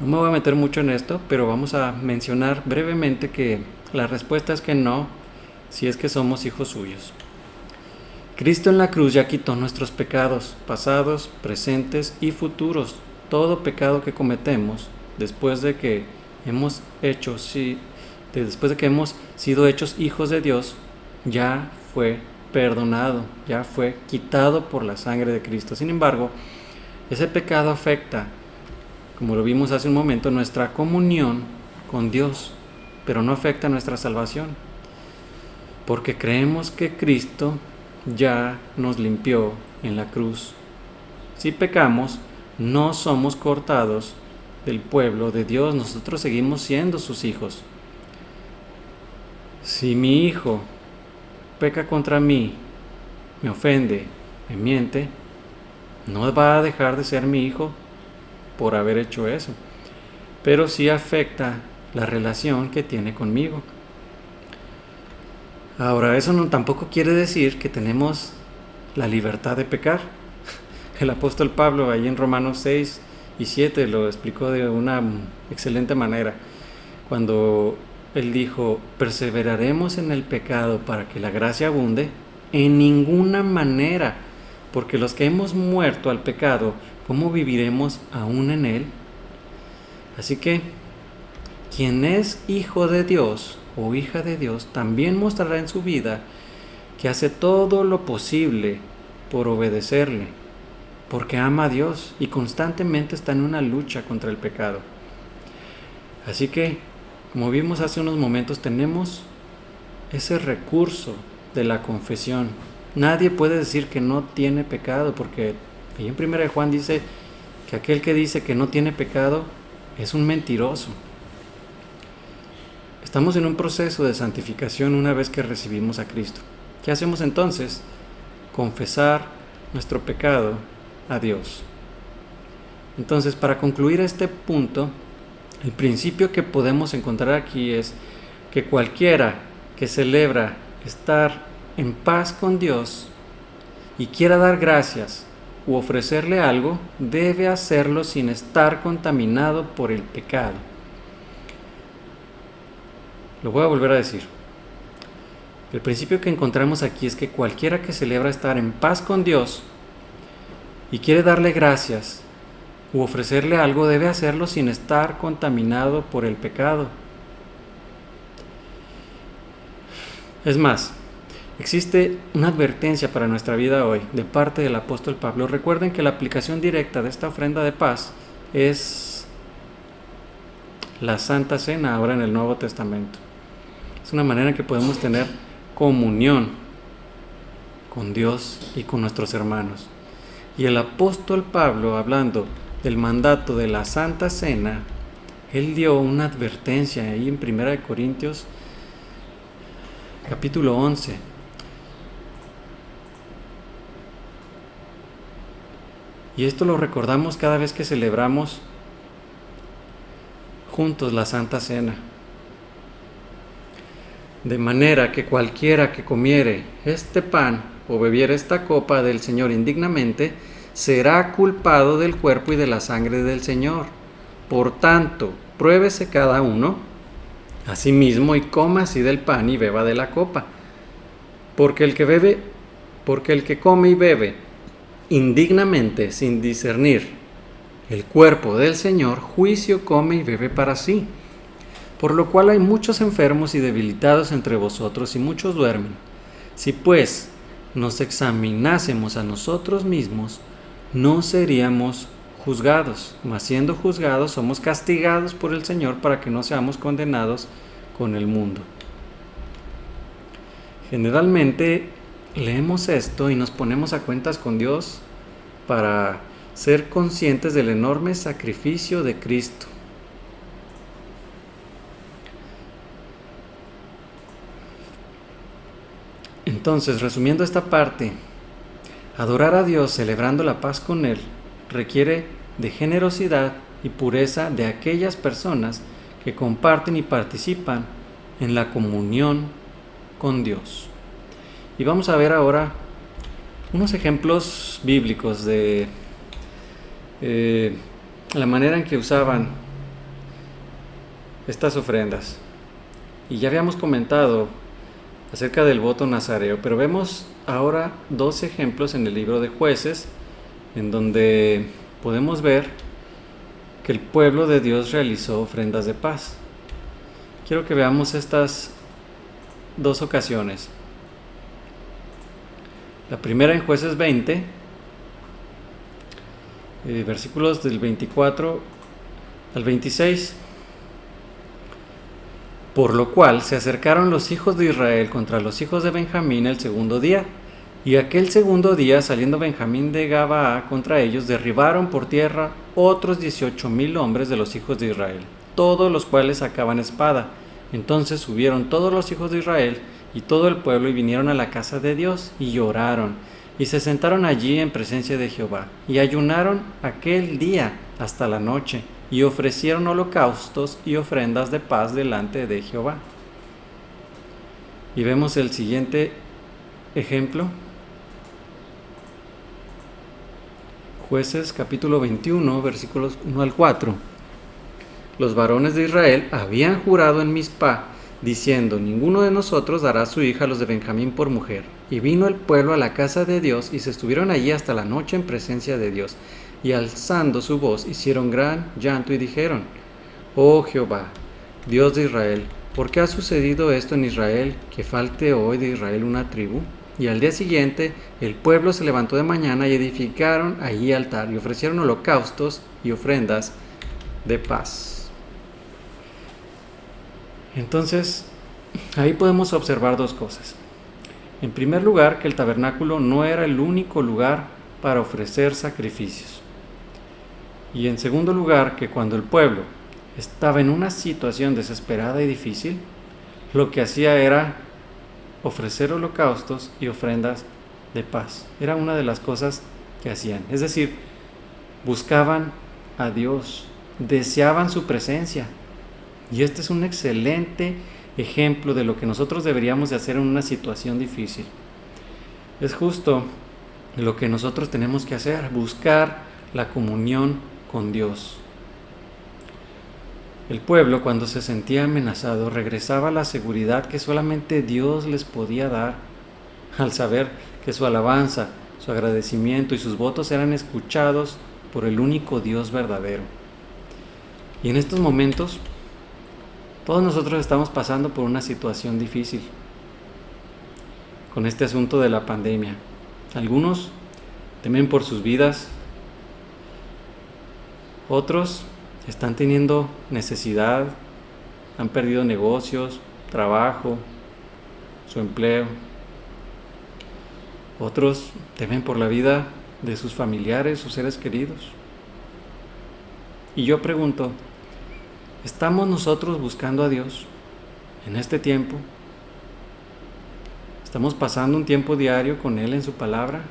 no me voy a meter mucho en esto, pero vamos a mencionar brevemente que la respuesta es que no, si es que somos hijos suyos. Cristo en la cruz ya quitó nuestros pecados, pasados, presentes y futuros. Todo pecado que cometemos después de que hemos sido hechos hijos de Dios, ya fue perdonado, ya fue quitado por la sangre de Cristo. Sin embargo, ese pecado afecta, como lo vimos hace un momento, nuestra comunión con Dios, pero no afecta nuestra salvación, porque creemos que Cristo ya nos limpió en la cruz. Si pecamos, no somos cortados del pueblo de Dios, nosotros seguimos siendo sus hijos. Si mi hijo peca contra mí, me ofende, me miente, no va a dejar de ser mi hijo por haber hecho eso, pero sí afecta la relación que tiene conmigo. Ahora, eso tampoco quiere decir que tenemos la libertad de pecar. El apóstol Pablo, ahí en Romanos 6 y 7, lo explicó de una excelente manera, cuando él dijo: perseveraremos en el pecado para que la gracia abunde. En ninguna manera, porque los que hemos muerto al pecado, ¿cómo viviremos aún en él? Así que quien es hijo de Dios o hija de Dios también mostrará en su vida que hace todo lo posible por obedecerle, porque ama a Dios y constantemente está en una lucha contra el pecado. Así que, como vimos hace unos momentos, tenemos ese recurso de la confesión, Nadie puede decir que no tiene pecado, porque ahí en 1 de Juan dice que aquel que dice que no tiene pecado es un mentiroso. Estamos en un proceso de santificación una vez que recibimos a Cristo. ¿Qué hacemos entonces? Confesar nuestro pecado a Dios. Entonces, para concluir este punto, el principio que podemos encontrar aquí es que cualquiera que celebra estar en paz con Dios y quiera dar gracias u ofrecerle algo, debe hacerlo sin estar contaminado por el pecado. Lo voy a volver a decir. El principio que encontramos aquí es que cualquiera que celebra estar en paz con Dios y quiere darle gracias u ofrecerle algo, debe hacerlo sin estar contaminado por el pecado. Es más, existe una advertencia para nuestra vida hoy de parte del apóstol Pablo. Recuerden que la aplicación directa de esta ofrenda de paz es la Santa Cena ahora en el Nuevo Testamento. Es una manera en que podemos tener comunión con Dios y con nuestros hermanos. Y el apóstol Pablo, hablando del mandato de la Santa Cena, él dio una advertencia ahí en 1 Corintios capítulo 11. Y esto lo recordamos cada vez que celebramos juntos la Santa Cena. De manera que cualquiera que comiere este pan o bebiere esta copa del Señor indignamente, será culpado del cuerpo y de la sangre del Señor. Por tanto, pruébese cada uno a sí mismo y coma así del pan y beba de la copa. Porque el que come y bebe indignamente sin discernir el cuerpo del Señor, juicio come y bebe para sí. Por lo cual hay muchos enfermos y debilitados entre vosotros y muchos duermen. Si pues nos examinásemos a nosotros mismos, no seríamos juzgados, mas siendo juzgados somos castigados por el Señor para que no seamos condenados con el mundo. Generalmente leemos esto y nos ponemos a cuentas con Dios para ser conscientes del enorme sacrificio de Cristo. Entonces, resumiendo esta parte, adorar a Dios celebrando la paz con Él requiere de generosidad y pureza de aquellas personas que comparten y participan en la comunión con Dios. Y vamos a ver ahora unos ejemplos bíblicos de la manera en que usaban estas ofrendas. Y ya habíamos comentado acerca del voto nazareo, pero vemos ahora dos ejemplos en el libro de Jueces, en donde podemos ver que el pueblo de Dios realizó ofrendas de paz. Quiero que veamos estas dos ocasiones. La primera en Jueces 20, versículos del 24 al 26. Por lo cual se acercaron los hijos de Israel contra los hijos de Benjamín el segundo día. Y aquel segundo día, saliendo Benjamín de Gabaa contra ellos, derribaron por tierra otros 18,000 hombres de los hijos de Israel, todos los cuales sacaban espada. Entonces subieron todos los hijos de Israel y todo el pueblo y vinieron a la casa de Dios y lloraron. Y se sentaron allí en presencia de Jehová y ayunaron aquel día hasta la noche. Y ofrecieron holocaustos y ofrendas de paz delante de Jehová. Y vemos el siguiente ejemplo. Jueces capítulo 21, versículos 1 al 4. Los varones de Israel habían jurado en Mizpah, diciendo: ninguno de nosotros dará a su hija a los de Benjamín por mujer. Y vino el pueblo a la casa de Dios y se estuvieron allí hasta la noche en presencia de Dios. Y alzando su voz hicieron gran llanto y dijeron: oh Jehová, Dios de Israel, ¿por qué ha sucedido esto en Israel, que falte hoy de Israel una tribu? Y al día siguiente el pueblo se levantó de mañana y edificaron allí altar y ofrecieron holocaustos y ofrendas de paz. Entonces, ahí podemos observar dos cosas. En primer lugar, que el tabernáculo no era el único lugar para ofrecer sacrificios. Y en segundo lugar, que cuando el pueblo estaba en una situación desesperada y difícil, lo que hacía era ofrecer holocaustos y ofrendas de paz. Era una de las cosas que hacían. Es decir, buscaban a Dios, deseaban su presencia. Y este es un excelente ejemplo de lo que nosotros deberíamos de hacer en una situación difícil. Es justo lo que nosotros tenemos que hacer, buscar la comunión con Dios. El pueblo, cuando se sentía amenazado, regresaba a la seguridad que solamente Dios les podía dar, al saber que su alabanza, su agradecimiento y sus votos eran escuchados por el único Dios verdadero. Y en estos momentos, todos nosotros estamos pasando por una situación difícil con este asunto de la pandemia. Algunos temen por sus vidas, otros están teniendo necesidad, han perdido negocios, trabajo, su empleo. Otros temen por la vida de sus familiares, sus seres queridos. Y yo pregunto, ¿estamos nosotros buscando a Dios en este tiempo? ¿Estamos pasando un tiempo diario con Él en su palabra?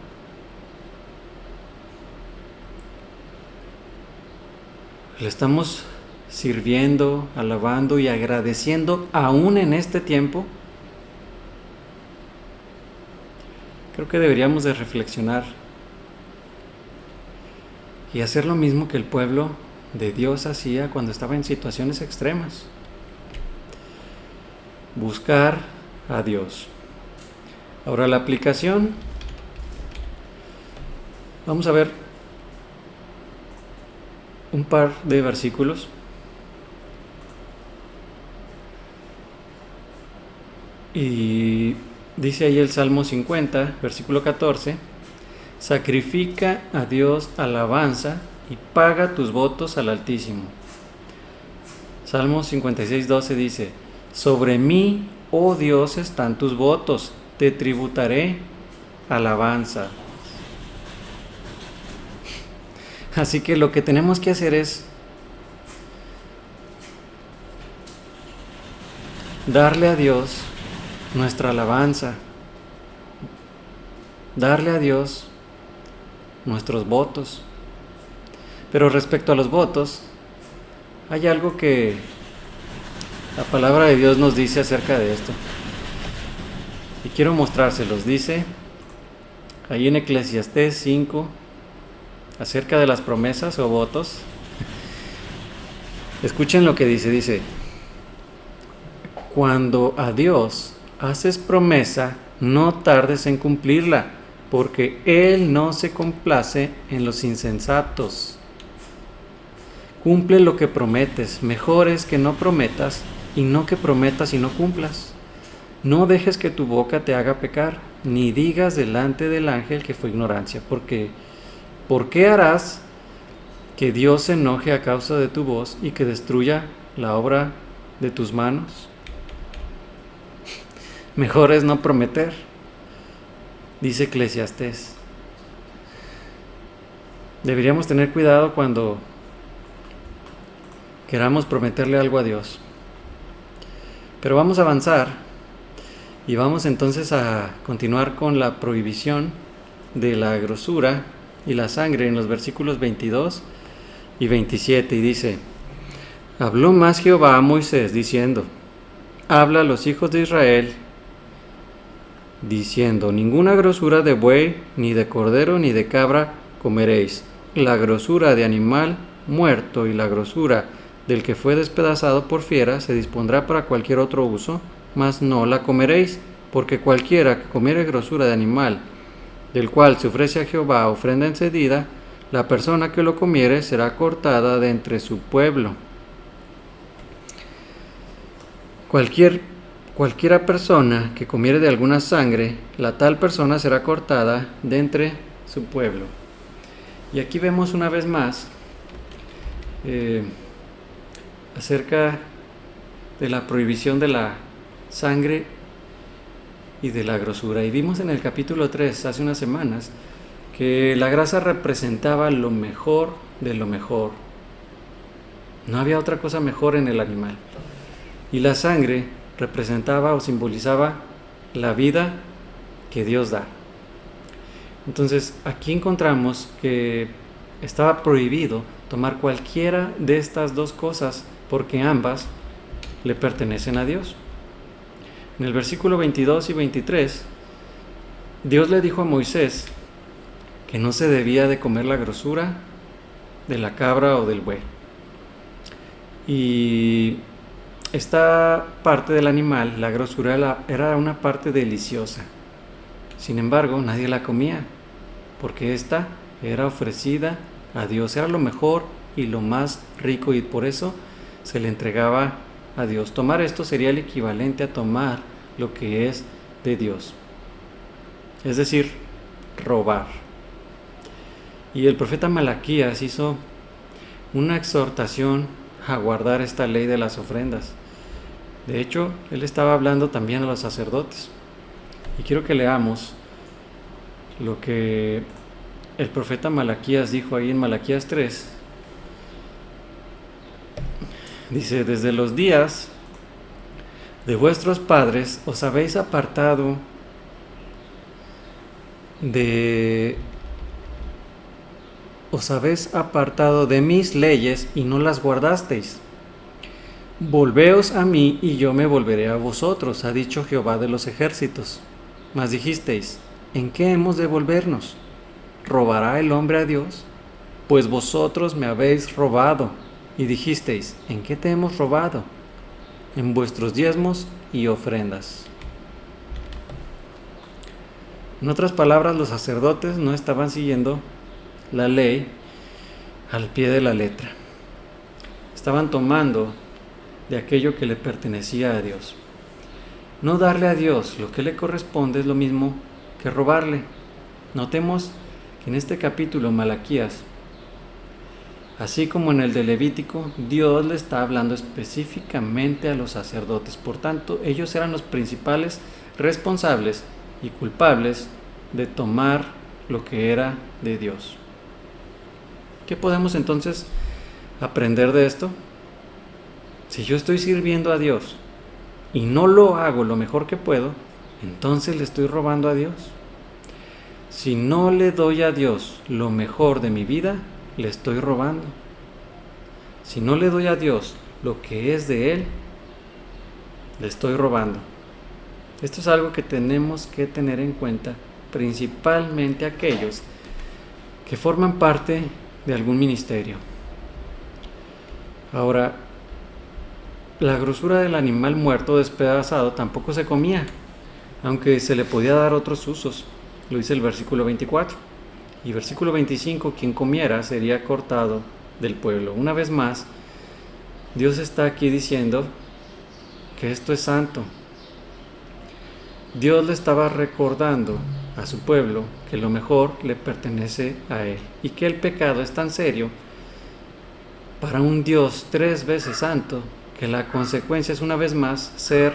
¿Le estamos sirviendo, alabando y agradeciendo aún en este tiempo? Creo que deberíamos de reflexionar y hacer lo mismo que el pueblo de Dios hacía cuando estaba en situaciones extremas. Buscar a Dios. Ahora la aplicación. Vamos a ver un par de versículos. Y dice ahí el Salmo 50, versículo 14, sacrifica a Dios alabanza y paga tus votos al Altísimo. Salmo 56, 12 dice, sobre mí, oh Dios, están tus votos, te tributaré alabanza. Así que lo que tenemos que hacer es darle a Dios nuestra alabanza, darle a Dios nuestros votos. Pero respecto a los votos, hay algo que la palabra de Dios nos dice acerca de esto. Y quiero mostrárselos. Dice ahí en Eclesiastés 5, acerca de las promesas o votos. Escuchen lo que dice, cuando a Dios haces promesa, no tardes en cumplirla, porque Él no se complace en los insensatos. Cumple lo que prometes, mejor es que no prometas y no que prometas y no cumplas. No dejes que tu boca te haga pecar, ni digas delante del ángel que fue ignorancia, porque ¿por qué harás que Dios se enoje a causa de tu voz y que destruya la obra de tus manos? Mejor es no prometer, dice Eclesiastés. Deberíamos tener cuidado cuando queramos prometerle algo a Dios. Pero vamos a avanzar y vamos entonces a continuar con la prohibición de la grosura y la sangre en los versículos 22 y 27. Y dice, habló más Jehová a Moisés diciendo, habla a los hijos de Israel diciendo, ninguna grosura de buey, ni de cordero, ni de cabra comeréis. La grosura de animal muerto y la grosura del que fue despedazado por fiera se dispondrá para cualquier otro uso, mas no la comeréis, porque cualquiera que comiere grosura de animal, del cual se ofrece a Jehová ofrenda encendida, la persona que lo comiere será cortada de entre su pueblo. Cualquiera persona que comiere de alguna sangre, la tal persona será cortada de entre su pueblo. Y aquí vemos una vez más acerca de la prohibición de la sangre y de la grosura. Y vimos en el capítulo 3, hace unas semanas, que la grasa representaba lo mejor de lo mejor. No había otra cosa mejor en el animal. Y la sangre representaba o simbolizaba la vida que Dios da. Entonces, aquí encontramos que estaba prohibido tomar cualquiera de estas dos cosas porque ambas le pertenecen a Dios. En el versículo 22 y 23, Dios le dijo a Moisés que no se debía de comer la grosura de la cabra o del buey. Y esta parte del animal, la grosura, era una parte deliciosa. Sin embargo, nadie la comía, porque esta era ofrecida a Dios, era lo mejor y lo más rico, y por eso se le entregaba a Dios. Tomar esto sería el equivalente a tomar lo que es de Dios, es decir, robar. Y el profeta Malaquías hizo una exhortación a guardar esta ley de las ofrendas. De hecho, él estaba hablando también a los sacerdotes. Y quiero que leamos lo que el profeta Malaquías dijo ahí en Malaquías 3. Dice: desde los días de vuestros padres os habéis apartado de mis leyes y no las guardasteis. Volveos a mí y yo me volveré a vosotros, ha dicho Jehová de los ejércitos. Mas dijisteis: ¿en qué hemos de volvernos? ¿Robará el hombre a Dios? Pues vosotros me habéis robado. Y dijisteis: ¿en qué te hemos robado? En vuestros diezmos y ofrendas. En otras palabras, los sacerdotes no estaban siguiendo la ley al pie de la letra. Estaban tomando de aquello que le pertenecía a Dios. No darle a Dios lo que le corresponde es lo mismo que robarle. Notemos que en este capítulo Malaquías, así como en el de Levítico, Dios le está hablando específicamente a los sacerdotes. Por tanto, ellos eran los principales responsables y culpables de tomar lo que era de Dios. ¿Qué podemos entonces aprender de esto? Si yo estoy sirviendo a Dios y no lo hago lo mejor que puedo, entonces le estoy robando a Dios. Si no le doy a Dios lo mejor de mi vida, le estoy robando. Si no le doy a Dios lo que es de Él, le estoy robando. Esto es algo que tenemos que tener en cuenta, principalmente aquellos que forman parte de algún ministerio. Ahora, la grosura del animal muerto despedazado tampoco se comía, aunque se le podía dar otros usos. Lo dice el versículo 24. Y versículo 25, quien comiera sería cortado del pueblo. Una vez más, Dios está aquí diciendo que esto es santo. Dios le estaba recordando a su pueblo que lo mejor le pertenece a Él y que el pecado es tan serio para un Dios 3 veces santo que la consecuencia es una vez más ser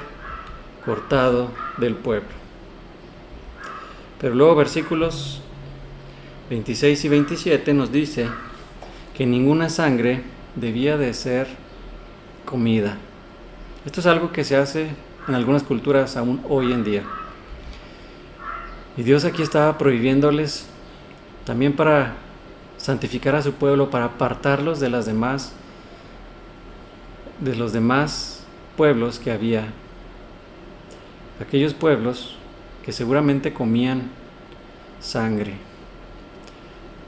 cortado del pueblo. Pero luego versículos 26 y 27 nos dice que ninguna sangre debía de ser comida. Esto es algo que se hace en algunas culturas aún hoy en día. Y Dios aquí estaba prohibiéndoles también para santificar a su pueblo, para apartarlos de los demás pueblos que había. Aquellos pueblos que seguramente comían sangre.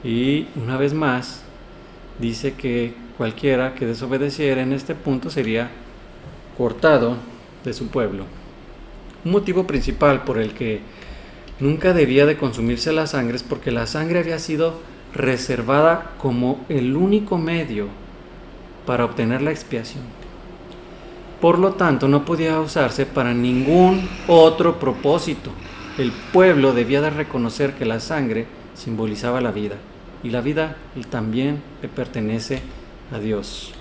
Y una vez más dice que cualquiera que desobedeciera en este punto sería cortado de su pueblo. Un motivo principal por el que nunca debía de consumirse la sangre es porque la sangre había sido reservada como el único medio para obtener la expiación. Por lo tanto, no podía usarse para ningún otro propósito. El pueblo debía de reconocer que la sangre simbolizaba la vida, y la vida también le pertenece a Dios.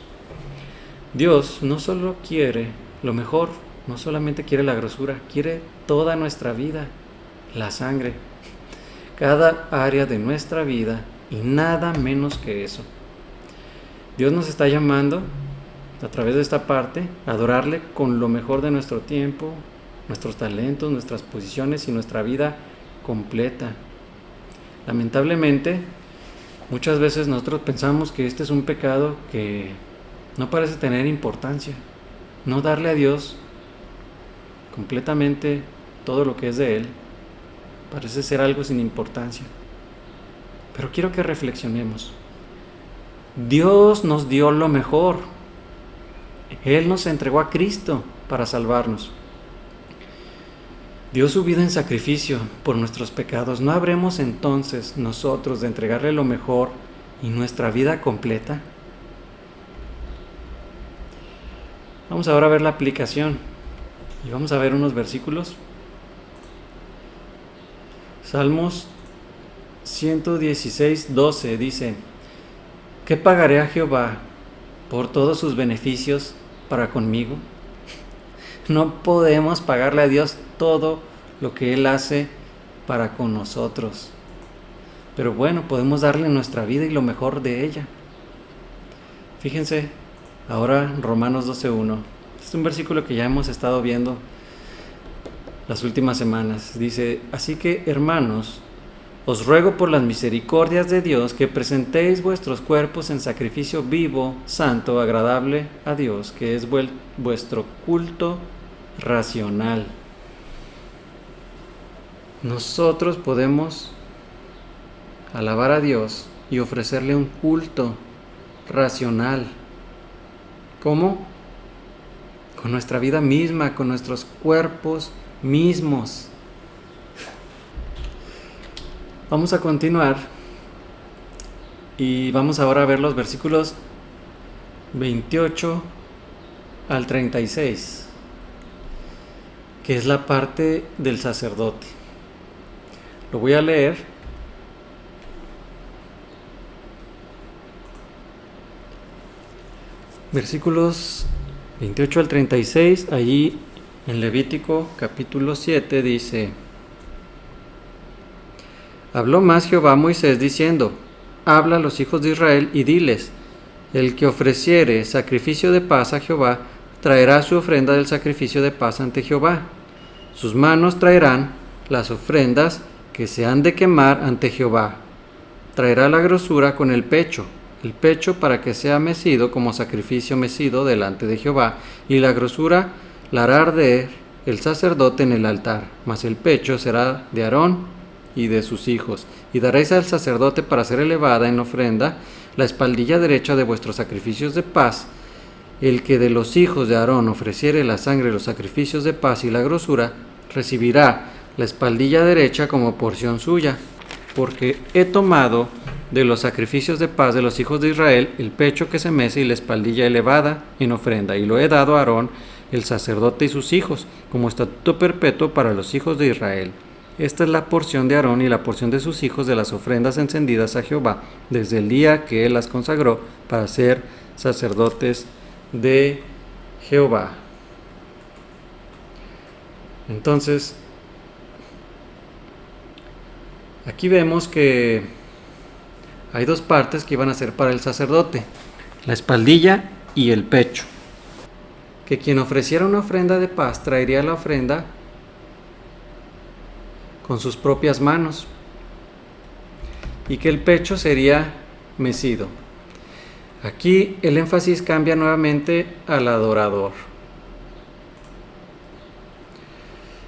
Dios no solo quiere lo mejor no solamente quiere la grosura, quiere toda nuestra vida, la sangre, cada área de nuestra vida y nada menos que eso. Dios nos está llamando a través de esta parte a adorarle con lo mejor de nuestro tiempo, nuestros talentos, nuestras posiciones y nuestra vida completa. Lamentablemente, muchas veces nosotros pensamos que este es un pecado que no parece tener importancia. No darle a Dios completamente todo lo que es de Él parece ser algo sin importancia. Pero quiero que reflexionemos. Dios nos dio lo mejor. Él nos entregó a Cristo para salvarnos. Dio su vida en sacrificio por nuestros pecados. ¿No habremos entonces nosotros de entregarle lo mejor y nuestra vida completa? Vamos ahora a ver la aplicación y vamos a ver unos versículos. Salmos 116:12 dice: ¿qué pagaré a Jehová por todos sus beneficios para conmigo? No podemos pagarle a Dios todo lo que Él hace para con nosotros. Pero bueno, podemos darle nuestra vida y lo mejor de ella. Fíjense, ahora Romanos 12:1. Es un versículo que ya hemos estado viendo las últimas semanas. Dice: así que, hermanos, os ruego por las misericordias de Dios que presentéis vuestros cuerpos en sacrificio vivo, santo, agradable a Dios, que es vuestro culto racional. Nosotros podemos alabar a Dios y ofrecerle un culto racional. ¿Cómo? Con nuestra vida misma, con nuestros cuerpos mismos. Vamos a continuar y vamos ahora a ver los versículos 28 al 36, que es la parte del sacerdote. Lo voy a leer. Versículos 28 al 36, allí en Levítico capítulo 7 dice: habló más Jehová a Moisés diciendo: habla a los hijos de Israel y diles: el que ofreciere sacrificio de paz a Jehová, traerá su ofrenda del sacrificio de paz ante Jehová. Sus manos traerán las ofrendas que se han de quemar ante Jehová. Traerá la grosura con el pecho para que sea mecido como sacrificio mecido delante de Jehová, y la grosura la hará arder el sacerdote en el altar, mas el pecho será de Aarón y de sus hijos. Y daréis al sacerdote para ser elevada en ofrenda la espaldilla derecha de vuestros sacrificios de paz. El que de los hijos de Aarón ofreciere la sangre de los sacrificios de paz y la grosura, recibirá la espaldilla derecha como porción suya, porque he tomado de los sacrificios de paz de los hijos de Israel el pecho que se mece y la espaldilla elevada en ofrenda, y lo he dado a Aarón el sacerdote y sus hijos, como estatuto perpetuo para los hijos de Israel. Esta es la porción de Aarón y la porción de sus hijos de las ofrendas encendidas a Jehová, desde el día que él las consagró para ser sacerdotes de Jehová. Entonces, aquí vemos que hay dos partes que iban a ser para el sacerdote: la espaldilla y el pecho. Que quien ofreciera una ofrenda de paz traería la ofrenda con sus propias manos, y que el pecho sería mecido. Aquí el énfasis cambia nuevamente al adorador.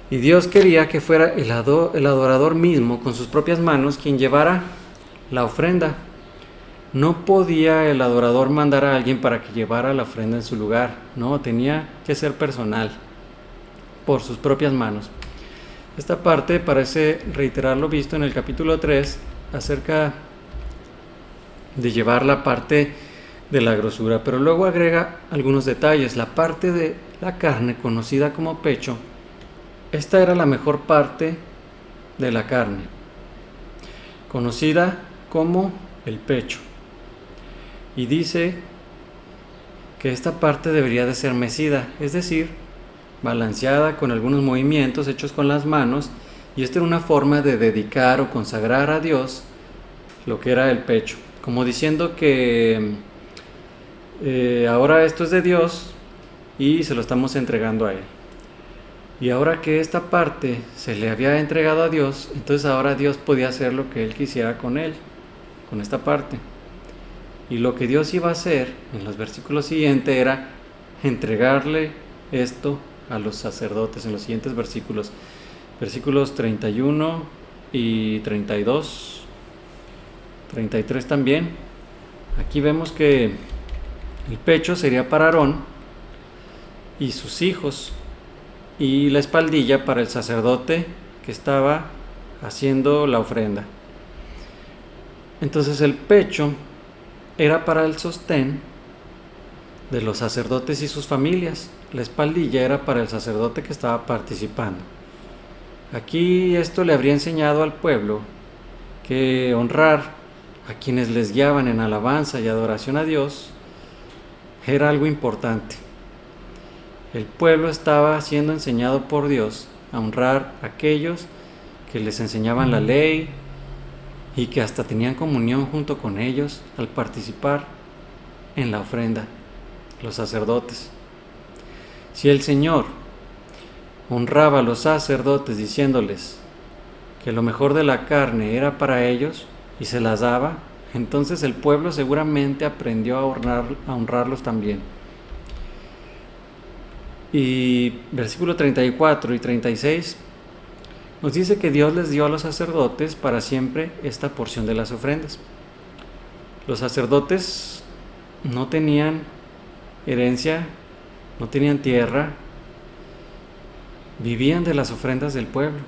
Y Dios quería que fuera el adorador mismo, con sus propias manos, quien llevara la ofrenda. No podía el adorador mandar a alguien para que llevara la ofrenda en su lugar. No, tenía que ser personal, por sus propias manos. Esta parte parece reiterar lo visto en el capítulo 3 acerca de llevar la parte de la grosura, pero luego agrega algunos detalles. La parte de la carne, conocida como pecho, esta era la mejor parte de la carne, conocida como el pecho. Y dice que esta parte debería de ser mecida, es decir, balanceada con algunos movimientos hechos con las manos, y esta era una forma de dedicar o consagrar a Dios lo que era el pecho, como diciendo que ahora esto es de Dios y se lo estamos entregando a Él. Y ahora que esta parte se le había entregado a Dios, entonces ahora Dios podía hacer lo que Él quisiera con él, con esta parte. Y lo que Dios iba a hacer en los versículos siguientes era entregarle esto a los sacerdotes en los siguientes versículos. Versículos 31 y 32, 33 también. Aquí vemos que el pecho sería para Aarón y sus hijos, y la espaldilla para el sacerdote que estaba haciendo la ofrenda. Entonces el pecho era para el sostén de los sacerdotes y sus familias. La espaldilla era para el sacerdote que estaba participando. Aquí esto le habría enseñado al pueblo que honrar a quienes les guiaban en alabanza y adoración a Dios era algo importante. El pueblo estaba siendo enseñado por Dios a honrar a aquellos que les enseñaban la ley y que hasta tenían comunión junto con ellos al participar en la ofrenda, los sacerdotes. Si el Señor honraba a los sacerdotes diciéndoles que lo mejor de la carne era para ellos y se las daba, entonces el pueblo seguramente aprendió a honrarlos también. Y versículo 34 y 36 nos dice que Dios les dio a los sacerdotes para siempre esta porción de las ofrendas. Los sacerdotes no tenían herencia, no tenían tierra, vivían de las ofrendas del pueblo.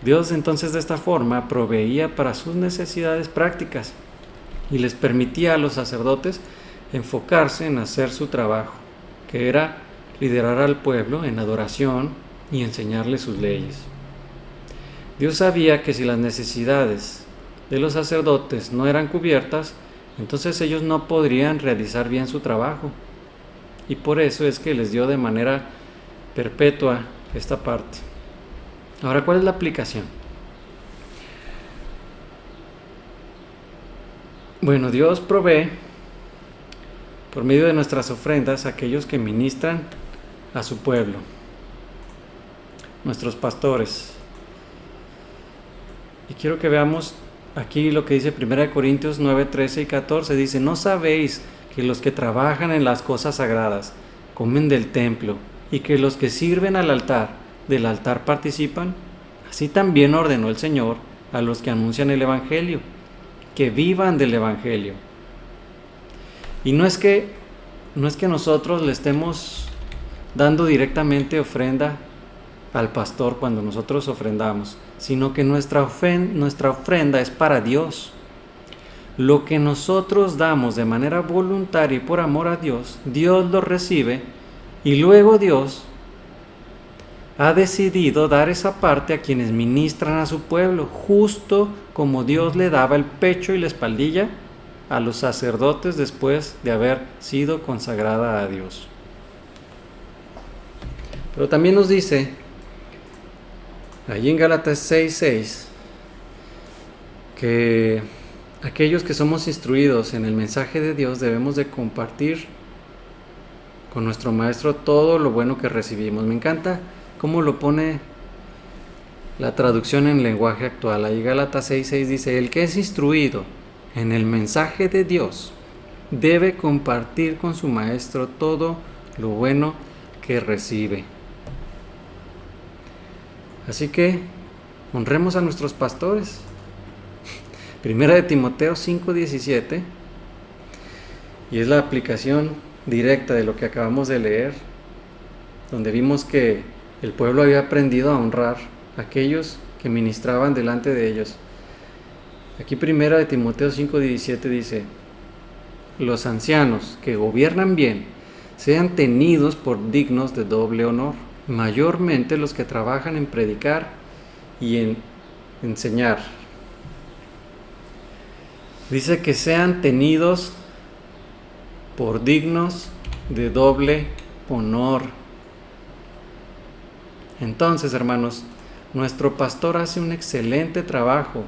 Dios entonces de esta forma proveía para sus necesidades prácticas y les permitía a los sacerdotes enfocarse en hacer su trabajo, que era liderar al pueblo en adoración y enseñarle sus leyes. Dios sabía que si las necesidades de los sacerdotes no eran cubiertas, entonces ellos no podrían realizar bien su trabajo. Y por eso es que les dio de manera perpetua esta parte. Ahora, ¿cuál es la aplicación? Bueno, Dios provee por medio de nuestras ofrendas a aquellos que ministran a su pueblo, nuestros pastores. Y quiero que veamos aquí lo que dice 1 Corintios 9, 13 y 14. Dice: ¿no sabéis que los que trabajan en las cosas sagradas comen del templo y que los que sirven al altar del altar participan? Así también ordenó el Señor a los que anuncian el Evangelio, que vivan del Evangelio. Y no es que nosotros le estemos dando directamente ofrenda al pastor cuando nosotros ofrendamos, sino que nuestra ofrenda es para Dios. Lo que nosotros damos de manera voluntaria y por amor a Dios, Dios lo recibe, y luego Dios ha decidido dar esa parte a quienes ministran a su pueblo, justo como Dios le daba el pecho y la espaldilla a los sacerdotes después de haber sido consagrada a Dios. Pero también nos dice, allí en Gálatas 6:6, que aquellos que somos instruidos en el mensaje de Dios debemos de compartir con nuestro maestro todo lo bueno que recibimos. Me encanta cómo lo pone la traducción en lenguaje actual. Ahí Gálatas 6:6 dice: el que es instruido en el mensaje de Dios debe compartir con su maestro todo lo bueno que recibe. Así que honremos a nuestros pastores. Primera de Timoteo 5:17, y es la aplicación directa de lo que acabamos de leer, donde vimos que el pueblo había aprendido a honrar a aquellos que ministraban delante de ellos. Aquí Primera de Timoteo 5:17 dice: los ancianos que gobiernan bien sean tenidos por dignos de doble honor, mayormente los que trabajan en predicar y en enseñar. Dice que sean tenidos por dignos de doble honor. Entonces, hermanos, nuestro pastor hace un excelente trabajo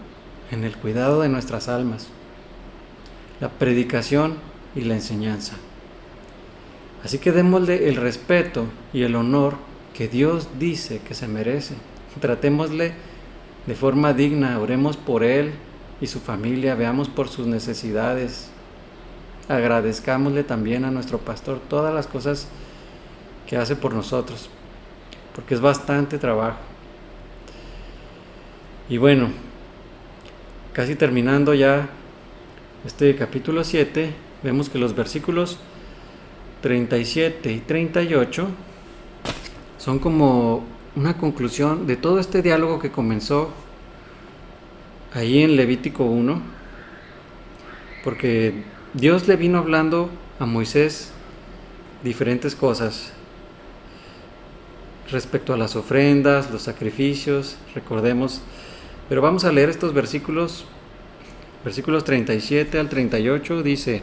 en el cuidado de nuestras almas, la predicación y la enseñanza. Así que démosle el respeto y el honor que Dios dice que se merece. Tratémosle de forma digna, oremos por él y su familia, veamos por sus necesidades. Agradezcámosle también a nuestro pastor todas las cosas que hace por nosotros, porque es bastante trabajo. Y bueno, casi terminando ya este capítulo 7, vemos que los versículos 37 y 38 son como una conclusión de todo este diálogo que comenzó ahí en Levítico 1, porque Dios le vino hablando a Moisés diferentes cosas respecto a las ofrendas, los sacrificios, recordemos. Pero vamos a leer estos versículos 37 al 38, dice: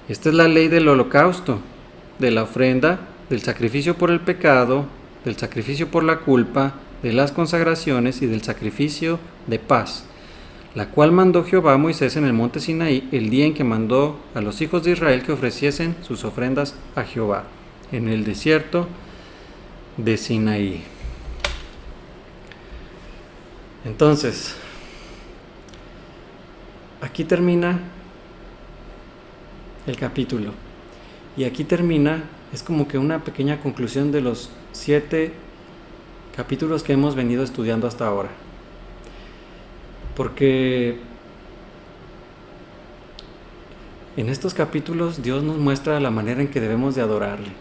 esta es la ley del holocausto, de la ofrenda, del sacrificio por el pecado, del sacrificio por la culpa, de las consagraciones y del sacrificio de paz, la cual mandó Jehová a Moisés en el monte Sinaí el día en que mandó a los hijos de Israel que ofreciesen sus ofrendas a Jehová en el desierto de Sinaí. Entonces, aquí termina el capítulo, y aquí termina, es como que una pequeña conclusión de los 7 capítulos que hemos venido estudiando hasta ahora, porque en estos capítulos Dios nos muestra la manera en que debemos de adorarle,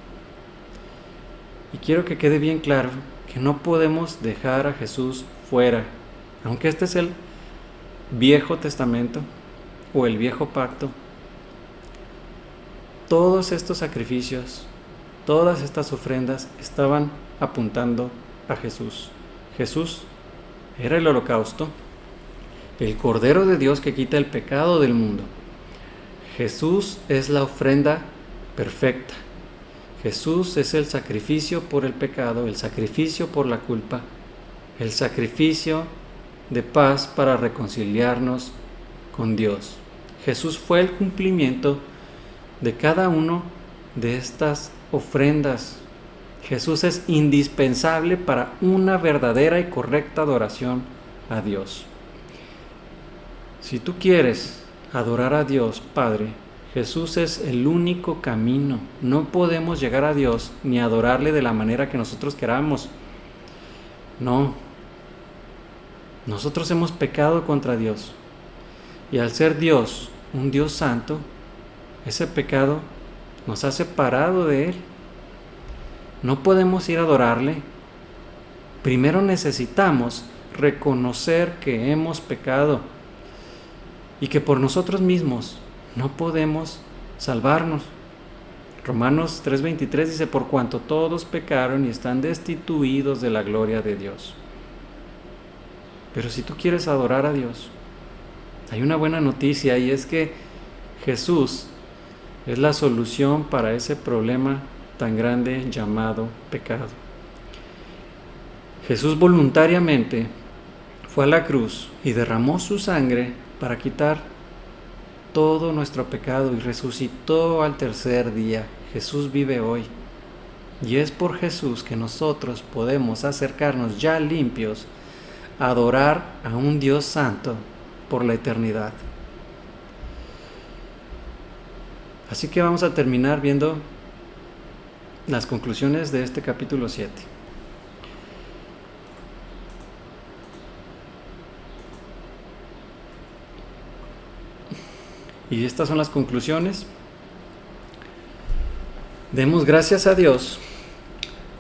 y quiero que quede bien claro que no podemos dejar a Jesús fuera, aunque este es el Viejo Testamento o el Viejo Pacto. Todos estos sacrificios, todas estas ofrendas estaban apuntando a Jesús. Jesús era el holocausto, el Cordero de Dios que quita el pecado del mundo. Jesús es la ofrenda perfecta. Jesús es el sacrificio por el pecado, el sacrificio por la culpa, el sacrificio de paz para reconciliarnos con Dios. Jesús fue el cumplimiento de cada uno de estas ofrendas. Jesús es indispensable para una verdadera y correcta adoración a Dios. Si tú quieres adorar a Dios Padre, Jesús es el único camino. No podemos llegar a Dios ni adorarle de la manera que nosotros queramos. No. Nosotros hemos pecado contra Dios. Y al ser Dios, un Dios santo, ese pecado nos ha separado de Él. No podemos ir a adorarle. Primero necesitamos reconocer que hemos pecado y que por nosotros mismos no podemos salvarnos. Romanos 3:23 dice: por cuanto todos pecaron y están destituidos de la gloria de Dios. Pero si tú quieres adorar a Dios, hay una buena noticia, y es que Jesús es la solución para ese problema tan grande llamado pecado. Jesús voluntariamente fue a la cruz y derramó su sangre para quitar todo nuestro pecado y resucitó al tercer día. Jesús vive hoy, y es por Jesús que nosotros podemos acercarnos ya limpios a adorar a un Dios santo por la eternidad. Así que vamos a terminar viendo las conclusiones de este capítulo 7. Y estas son las conclusiones. Demos gracias a Dios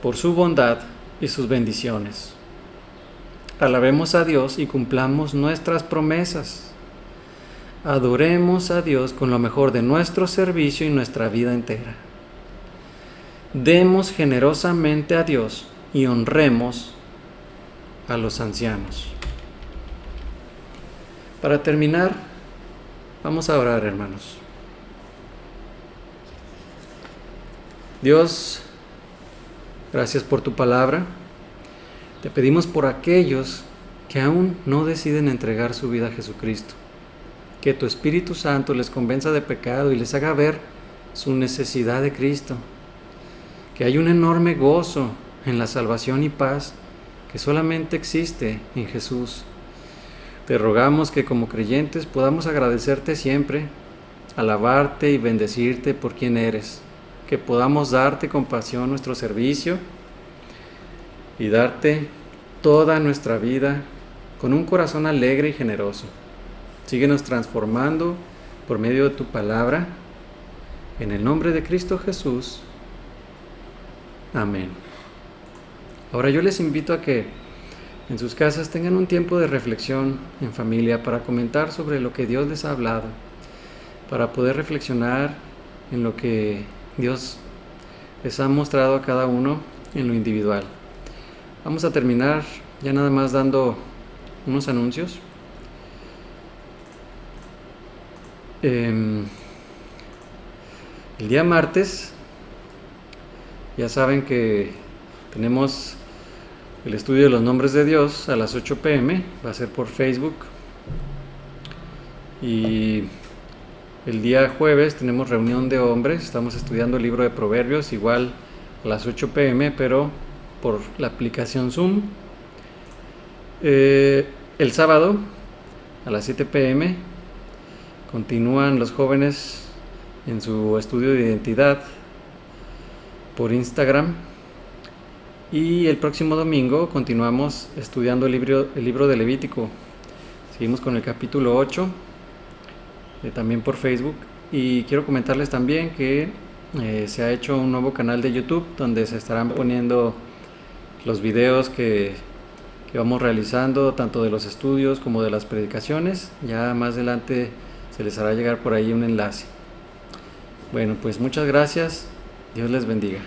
por su bondad y sus bendiciones. Alabemos a Dios y cumplamos nuestras promesas. Adoremos a Dios con lo mejor de nuestro servicio y nuestra vida entera. Demos generosamente a Dios y honremos a los ancianos. Para terminar, vamos a orar, hermanos. Dios, gracias por tu palabra. Te pedimos por aquellos que aún no deciden entregar su vida a Jesucristo, que tu Espíritu Santo les convenza de pecado y les haga ver su necesidad de Cristo, que hay un enorme gozo en la salvación y paz que solamente existe en Jesús. Te rogamos que como creyentes podamos agradecerte siempre, alabarte y bendecirte por quien eres, que podamos darte con pasión nuestro servicio y darte toda nuestra vida con un corazón alegre y generoso. Síguenos transformando por medio de tu palabra. En el nombre de Cristo Jesús. Amén. Ahora yo les invito a que en sus casas tengan un tiempo de reflexión en familia para comentar sobre lo que Dios les ha hablado, para poder reflexionar en lo que Dios les ha mostrado a cada uno en lo individual. Vamos a terminar ya nada más dando unos anuncios. El día martes, ya saben que tenemos el estudio de los nombres de Dios a las 8 p.m, va a ser por Facebook. Y el día jueves tenemos reunión de hombres, estamos estudiando el libro de Proverbios, igual a las 8 p.m, pero por la aplicación Zoom. El sábado a las 7 p.m. continúan los jóvenes en su estudio de identidad por Instagram. Y el próximo domingo continuamos estudiando el libro de Levítico. Seguimos con el capítulo 8, también por Facebook. Y quiero comentarles también que se ha hecho un nuevo canal de YouTube donde se estarán poniendo los videos que vamos realizando, tanto de los estudios como de las predicaciones. Ya más adelante se les hará llegar por ahí un enlace. Bueno, pues muchas gracias. Dios les bendiga.